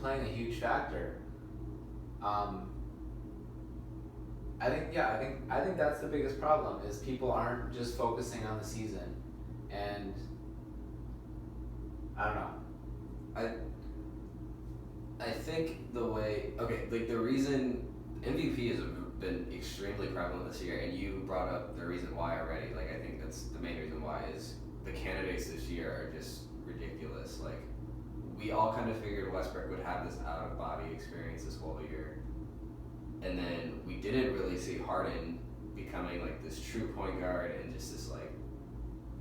playing a huge factor. I think that's the biggest problem is people aren't just focusing on the season, and I don't know. I think the reason MVP has been extremely prevalent this year, and you brought up the reason why already. Like, I think that's the main reason why is the candidates this year are just ridiculous. Like, we all kind of figured Westbrook would have this out of body experience this whole year, and then we didn't really see Harden becoming like this true point guard and just this like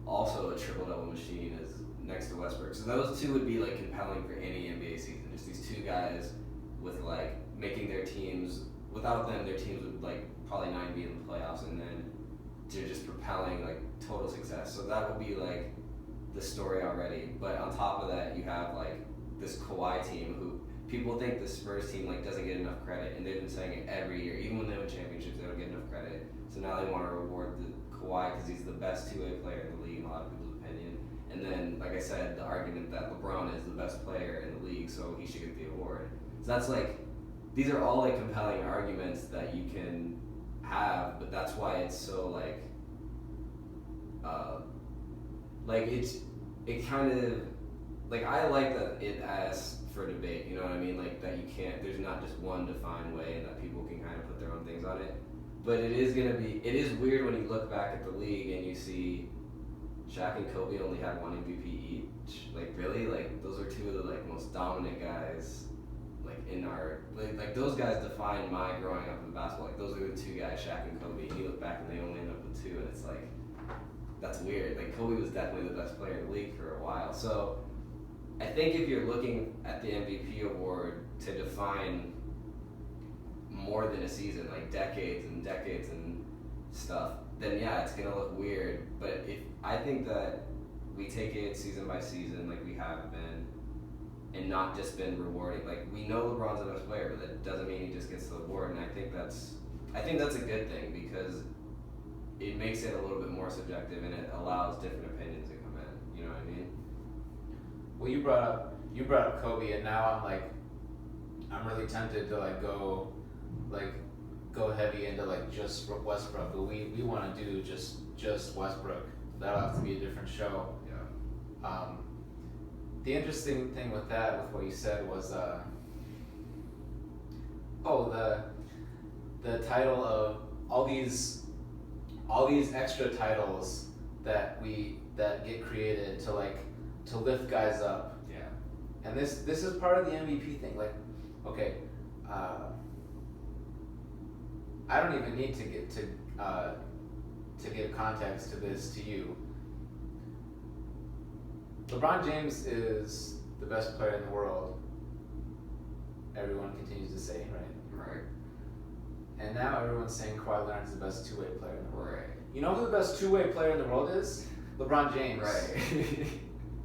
also a triple double machine as next to Westbrook. So those two would be like compelling for any NBA season. Just these two guys with like making their teams, without them their teams would like probably not be in the playoffs, and then they're just propelling like total success. So that would be like the story already. But on top of that, you have like this Kawhi team who people think the Spurs team like doesn't get enough credit, and they've been saying it every year. Even when they win championships, they don't get enough credit. So now they want to reward the Kawhi because he's the best two-way player in the league in a lot of people's opinion. And then, like I said, the argument that LeBron is the best player in the league, so he should get the award. So that's like, these are all like compelling arguments that you can have, but that's why it's so it kind of, like, I like that it asks for debate, you know what I mean? Like, that you can't, there's not just one defined way and that people can kind of put their own things on it. But it is weird when you look back at the league and you see Shaq and Kobe only had one MVP each. Like, really? Like, those are two of the like most dominant guys like in our like those guys defined my growing up in basketball. Like, those are the two guys, Shaq and Kobe, and you look back and they only end up with 2, and it's like, that's weird. Like, Kobe was definitely the best player in the league for a while. So I think if you're looking at the MVP award to define more than a season, like decades and decades and stuff, then yeah, it's gonna look weird. But I think that we take it season by season like we have been, and not just been rewarding. Like, we know LeBron's the best player, but that doesn't mean he just gets the award. And I think that's a good thing, because it makes it a little bit more subjective and it allows different opinions to come in. You know what I mean? Well, you brought up Kobe, and now I'm really tempted to like go heavy into like just Westbrook, but we want to do just Westbrook. That'll have to be a different show. Yeah. The interesting thing with what you said was the title of all these extra titles that get created to lift guys up. Yeah. And this is part of the MVP thing. Like, okay, I don't even need to get to give context to this to you. LeBron James is the best player in the world. Everyone continues to say, right? Right. And now everyone's saying Kawhi Leonard is the best two-way player in the world. Right. You know who the best two-way player in the world is? LeBron James. Right.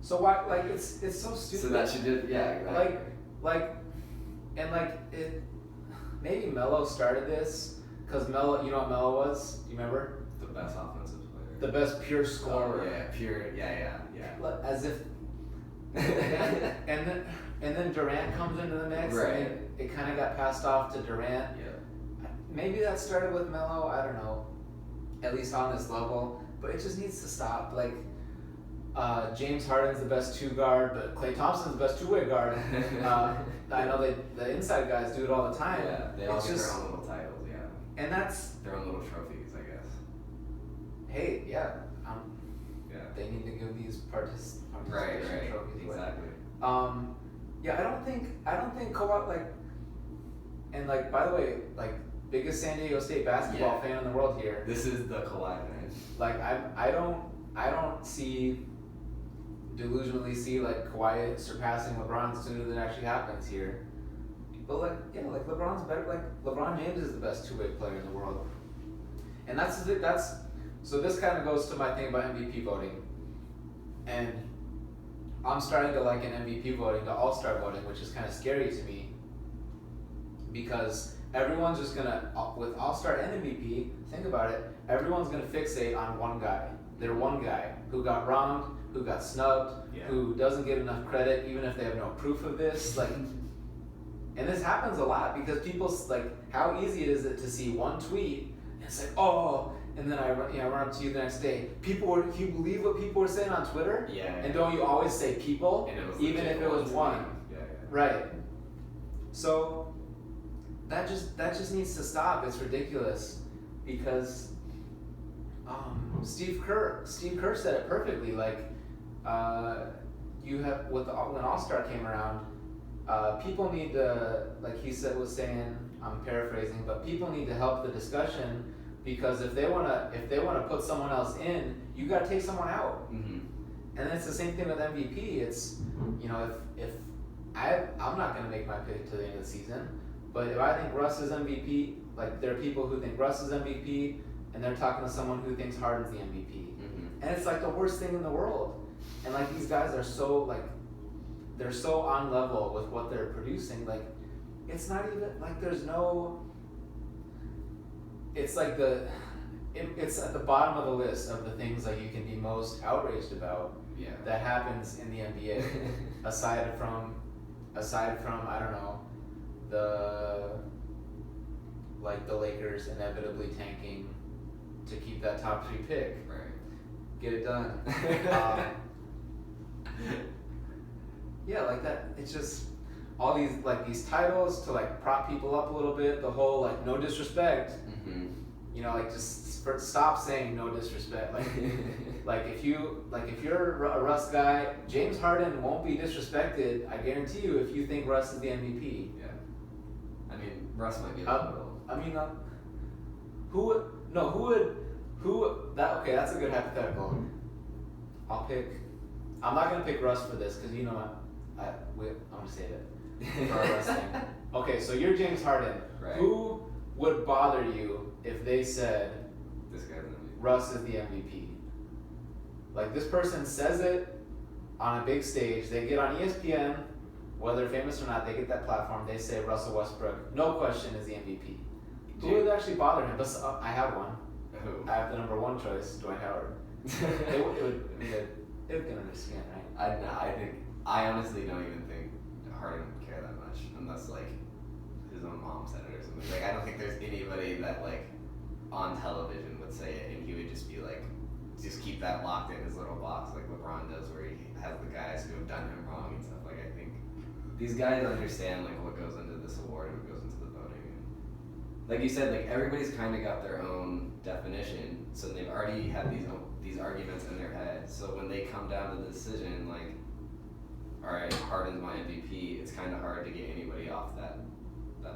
So why? Like, it's so stupid. So that should just, yeah, exactly. Maybe Melo started this because Melo. You know what Melo was? You remember? The best offensive player. The best pure scorer. Oh, yeah, pure. Yeah. As if. and then Durant comes into the mix, right. And it kind of got passed off to Durant. Yeah. Maybe that started with Melo. I don't know. At least on this level, but it just needs to stop. Like, James Harden's the best 2 guard, but Klay Thompson's the best 2-way guard. I know the inside guys do it all the time. Yeah, they all get their own little titles. Yeah. And that's their own little trophies, I guess. Hey, yeah. Yeah. They need to give these participation right. trophies away. Exactly. Yeah, I don't think Kawhi, and by the way, biggest San Diego State basketball fan in the world here. This is the Kawhi fan. Like, I don't delusionally see Kawhi surpassing LeBron sooner than actually happens here. But like, yeah, like LeBron's better. Like LeBron James is the best two-way player in the world, and so this kind of goes to my thing about MVP voting, and I'm starting to liken MVP voting to All-Star voting, which is kind of scary to me, because everyone's just gonna, with All-Star and MVP, think about it, everyone's gonna fixate on one guy. They're one guy who got wronged, who got snubbed, who doesn't get enough credit, even if they have no proof of this. Like, and this happens a lot because people, like, how easy is it to see one tweet and it's like, oh, and then I run up to you the next day. Can you believe what people were saying on Twitter? Yeah. And don't you always say people, even if it was one? Yeah. Right. So that just needs to stop. It's ridiculous because Steve Kerr said it perfectly. Like you have when All-Star came around, people need to, like he was saying, I'm paraphrasing, but people need to help the discussion. Because if they wanna put someone else in, you gotta take someone out. Mm-hmm. And it's the same thing with MVP. It's, if I'm not gonna make my pick to the end of the season, but if I think Russ is MVP, like there are people who think Russ is MVP, and they're talking to someone who thinks Harden's the MVP, and it's like the worst thing in the world. And like these guys are so like, they're so on level with what they're producing. Like, it's not even like there's no. It's like it's at the bottom of the list of the things like you can be most outraged about. Yeah. That happens in the NBA, aside from I don't know, the Lakers inevitably tanking to keep that top 3 pick. Right. Get it done. Yeah, like that. It's just all these titles to like prop people up a little bit. The whole like no disrespect. Mm-hmm. Like just stop saying no disrespect. Like if you're a Russ guy, James Harden won't be disrespected. I guarantee you. If you think Russ is the MVP. Yeah. I mean, Russ might be a little. Okay, that's a good hypothetical. I'm not gonna pick Russ for this because you know what? I'm gonna save it for our Russ thing. Okay, so you're James Harden. Right. Who would bother you if they said This guy's MVP. Russ is the MVP? Like this person says it on a big stage. They get on ESPN, whether famous or not. They get that platform. They say Russell Westbrook, no question, is the MVP. Who would actually bother him? But I have one. Who? I have the number 1 choice, Dwight Howard. it would get under his skin, right? I honestly don't even think Harden would care that much unless like his own mom said it or something. Like I don't think there's anybody that like on television would say it and he would just be like, just keep that locked in his little box like LeBron does, where he has the guys who have done him wrong and stuff. Like I think these guys understand like what goes into this award and what goes into the voting. And like you said, like everybody's kind of got their own definition, so they've already had these arguments in their head. So when they come down to the decision, like, all right, Harden's my MVP, it's kind of hard to get anybody off that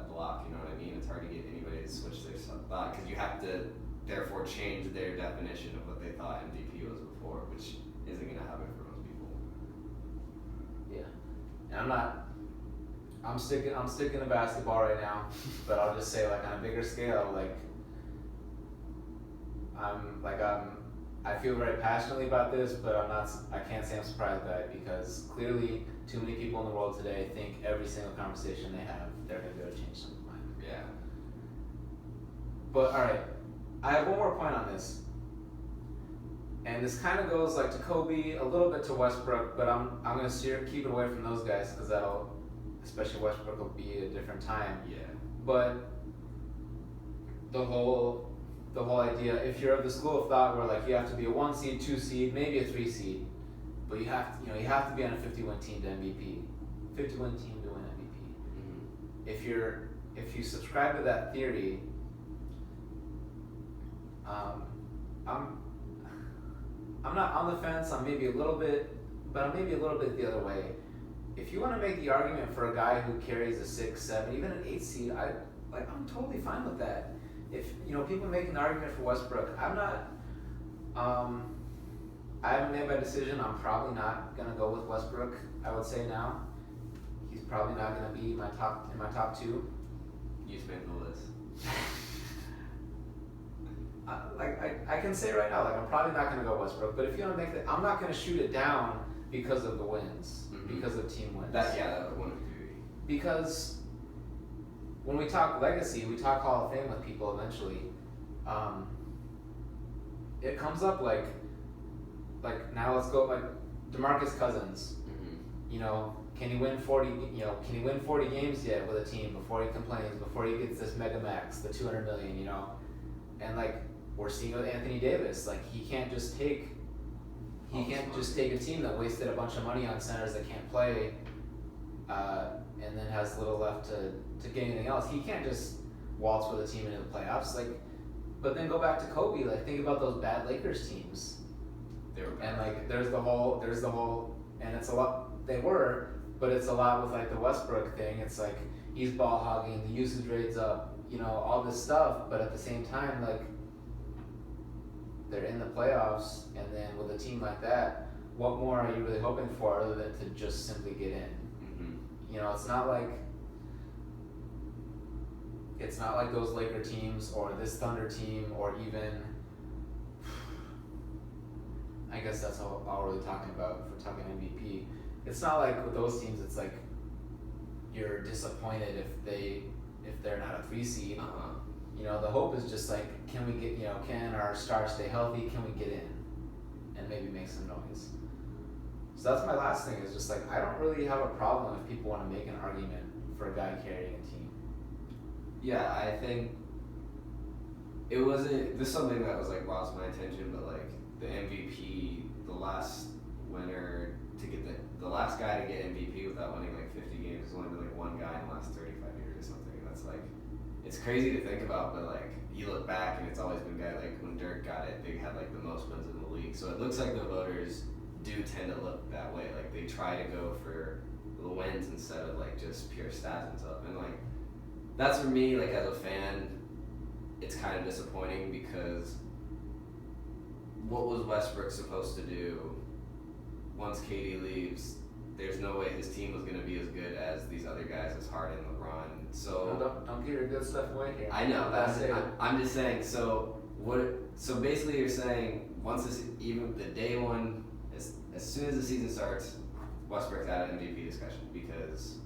block. You know what I mean? It's hard to get anybody to switch their thought because you have to therefore change their definition of what they thought MVP was before, which isn't going to happen for most people. Yeah, and I'm sticking to basketball right now, but I'll just say like on a bigger scale, like I feel very passionately about this, but I can't say I'm surprised by it because clearly too many people in the world today think every single conversation they have, they're going to be able to change someone's mind. Yeah. But all right, I have one more point on this. And this kind of goes like to Kobe, a little bit to Westbrook, but I'm going to keep it away from those guys because especially Westbrook will be a different time. Yeah. But the whole idea, if you're of the school of thought where like you have to be a 1 seed, 2 seed, maybe a 3 seed, but you have to be on a 50-win team to MVP, 50-win team to win MVP. Mm-hmm. If you subscribe to that theory, I'm not on the fence. I'm maybe a little bit, but I'm maybe a little bit the other way. If you want to make the argument for a guy who carries a 6, 7, even an 8 seed, I'm totally fine with that. If people making the argument for Westbrook, I'm not. I haven't made my decision. I'm probably not gonna go with Westbrook. I would say now. He's probably not gonna be in my top two. You just made the list. I can say right now, like I'm probably not gonna go Westbrook, but if you don't make that, I'm not gonna shoot it down because of the wins, because of team wins. That would want to be. Because when we talk legacy, we talk Hall of Fame with people eventually. It comes up like now let's go like DeMarcus Cousins. You know, can he win 40? You know, can he win 40 games yet with a team before he complains, before he gets this mega max, the 200 million? You know, and like we're seeing with Anthony Davis, like he can't just take a team that wasted a bunch of money on centers that can't play, and then has little left to get anything else. He can't just waltz with a team into the playoffs. Like, but then go back to Kobe. Like, think about those bad Lakers teams. They were bad. And like, there's the whole, and it's a lot. They were, but it's a lot with like the Westbrook thing. It's like he's ball hogging, the usage rate's up, you know, all this stuff. But at the same time, like, they're in the playoffs, and then with a team like that, what more are you really hoping for other than to just simply get in? You know, it's not like those Laker teams or this Thunder team or even, I guess that's all we're really talking about if we're talking MVP. It's not like with those teams, it's like you're disappointed if they're not a 3 seed. You know, the hope is just like, can we get, you know, can our stars stay healthy? Can we get in and maybe make some noise? So that's my last thing, is just like, I don't really have a problem if people want to make an argument for a guy carrying a team. Yeah, I think it wasn't, this is something that was like lost my attention, but like the MVP, the last winner to get the last guy to get MVP without winning like 50 games has only been like one guy in the last 35 years or something. And that's like, it's crazy to think about, but like you look back and it's always been guy like when Dirk got it, they had like the most wins in the league. So it looks like the voters do tend to look that way. Like they try to go for the wins instead of like just pure stats and stuff. And like that's for me, like as a fan, it's kind of disappointing because what was Westbrook supposed to do once KD leaves? There's no way his team was going to be as good as these other guys, as Harden, LeBron. So no, don't give your good stuff away here. I know. I'm just saying. So what? So basically, you're saying once this, even the day one, as soon as the season starts, Westbrook's out of MVP discussion because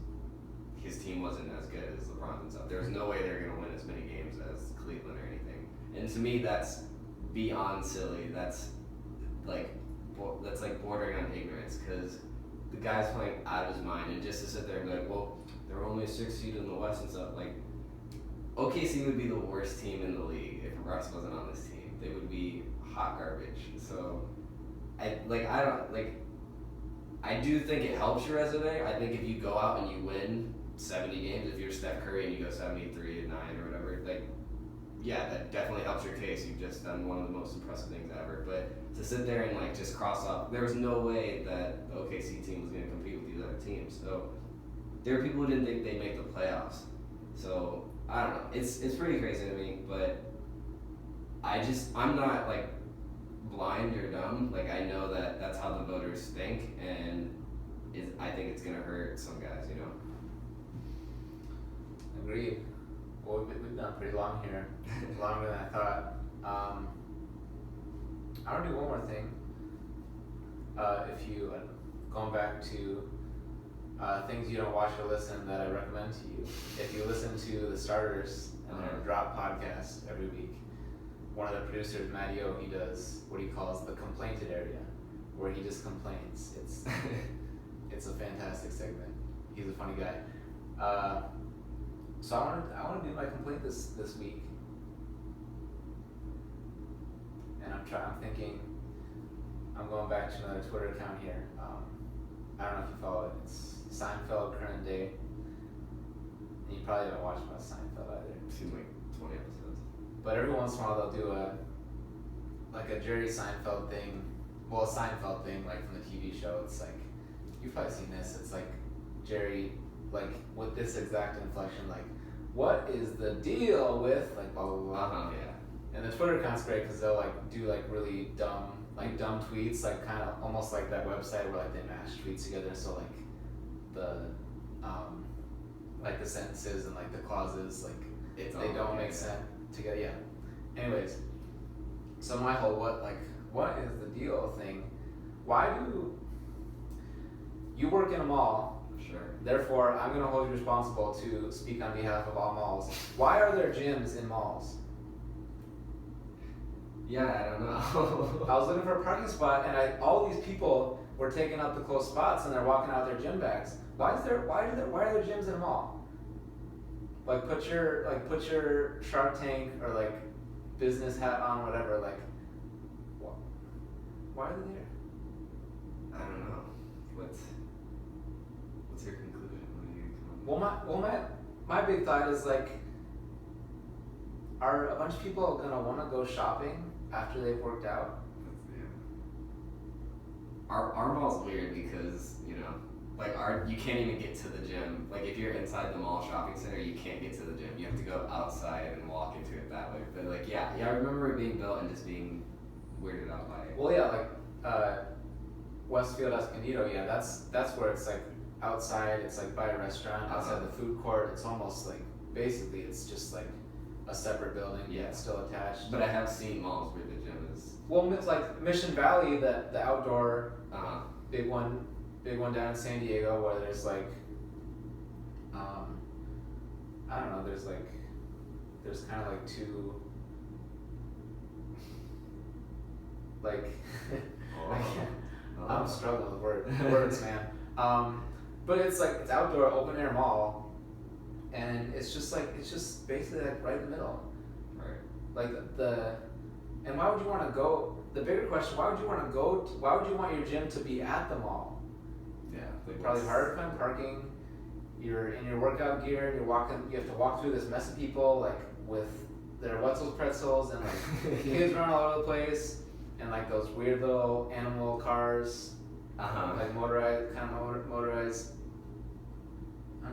his team wasn't as good as LeBron's and stuff. There was no way they were going to win as many games as Cleveland or anything. And to me, that's beyond silly. That's like bordering on ignorance because the guy's playing out of his mind, and just to sit there and be like, well, they're only a 6 seed in the West and stuff. Like, OKC would be the worst team in the league if Russ wasn't on this team. They would be hot garbage. So, I do think it helps your resume. I think if you go out and you win 70 games, if you're Steph Curry and you go 73-9 or whatever, like, yeah, that definitely helps your case. You've just done one of the most impressive things ever. But to sit there and like just cross off, there was no way that the OKC team was going to compete with these other teams. So there were people who didn't think they'd make the playoffs. So I don't know. It's pretty crazy to me. But I'm not like blind or dumb. Like I know that that's how the voters think, and I think it's going to hurt some guys. You know. Agreed. Well, we've done pretty long here, longer than I thought. I want to do one more thing. If you, going back to things you don't watch or listen that I recommend to you. If you listen to the Starters and their Drop podcast every week, one of the producers, Matteo, he does what he calls the complainted area, where he just complains. It's a fantastic segment. He's a funny guy. So I want to do my complaint this week, and I'm thinking, I'm going back to another Twitter account here. I don't know if you follow it. It's Seinfeld Current Day. And you probably haven't watched much Seinfeld either. Seems like 20 episodes. But every once in a while they'll do a Jerry Seinfeld thing, well, a Seinfeld thing like from the TV show. It's like, you've probably seen this. It's like Jerry, like with this exact inflection, like, what is the deal with like blah blah blah. Yeah. And the Twitter account's great because they'll like do like really dumb tweets, like kind of almost like that website where like they mash tweets together. So like like the sentences and like the clauses, like It's they all don't okay, make yeah. sense together. Yeah. Anyways, so my whole what is the deal thing? Why do you work in a mall? Sure. Therefore, I'm gonna hold you responsible to speak on behalf of all malls. Why are there gyms in malls? Yeah, I don't know. I was looking for a parking spot, and all these people were taking up the close spots, and they're walking out their gym bags. Why are there gyms in a mall? Like put your Shark Tank or like business hat on, whatever. Like, why are they there? I don't know. What's your conclusion? What do you come up with? Well, my big thought is like, are a bunch of people gonna want to go shopping after they've worked out? Yeah. Our mall's weird because, you know, like you can't even get to the gym. Like if you're inside the mall shopping center, you can't get to the gym. You have to go outside and walk into it that way. But like yeah, I remember it being built and just being weirded out by it. Well, yeah, like Westfield Escondido, yeah, that's where it's like outside. It's like by a restaurant outside the food court. It's almost like basically it's just like a separate building. Yeah, it's still attached. But I have seen malls where the gym is. Well, it's like Mission Valley, the outdoor big one down in San Diego, where there's like I don't know. There's kind of like two like. I'm struggling with words, man. But it's like it's outdoor, open air mall, and it's just basically like right in the middle. Right. Like and why would you want to go? The bigger question: why would you want to go? Why would you want your gym to be at the mall? Yeah. Like Probably harder to find parking. You're in your workout gear. You're walking. You have to walk through this mess of people, like with their Wetzel's pretzels and like kids running all over the place. And like those weird little animal cars, like motorized. I don't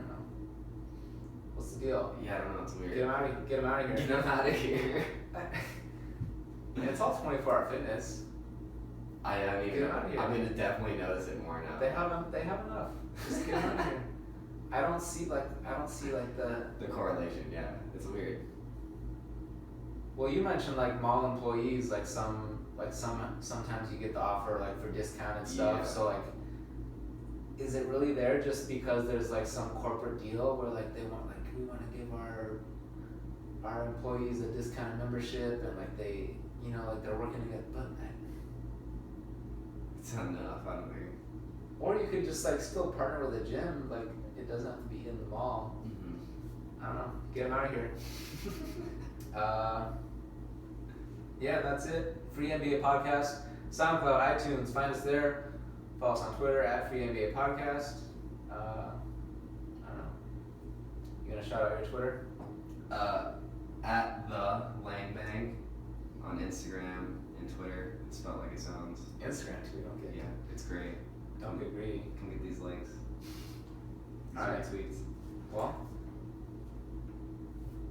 know. What's the deal? Yeah, I don't know. It's weird. Get them out of here. Get them out of here. And it's all 24-hour fitness. I mean, Get them out of here. I'm gonna definitely notice it more now. They have enough. Just get them out of here. I don't see like the correlation. Yeah, it's weird. Well, you mentioned like mall employees, sometimes you get the offer like for discount and stuff. Yeah. So like, is it really there just because there's like some corporate deal where like we want to give our employees a discounted membership and like they they're working together, but It's not enough. I don't think. or you could just like still partner with a gym, like it doesn't have to be in the mall. Mm-hmm. I don't know. Get them out of here. Yeah, that's it. Free NBA Podcast. SoundCloud, iTunes, find us there. Follow us on Twitter at Free NBA Podcast. I don't know. You gonna shout out your Twitter? At the Langbang on Instagram and Twitter. It's spelled like it sounds. Instagram too, don't get Yeah, it's great. Don't get greedy. Come get these links. These All right. tweets. Well,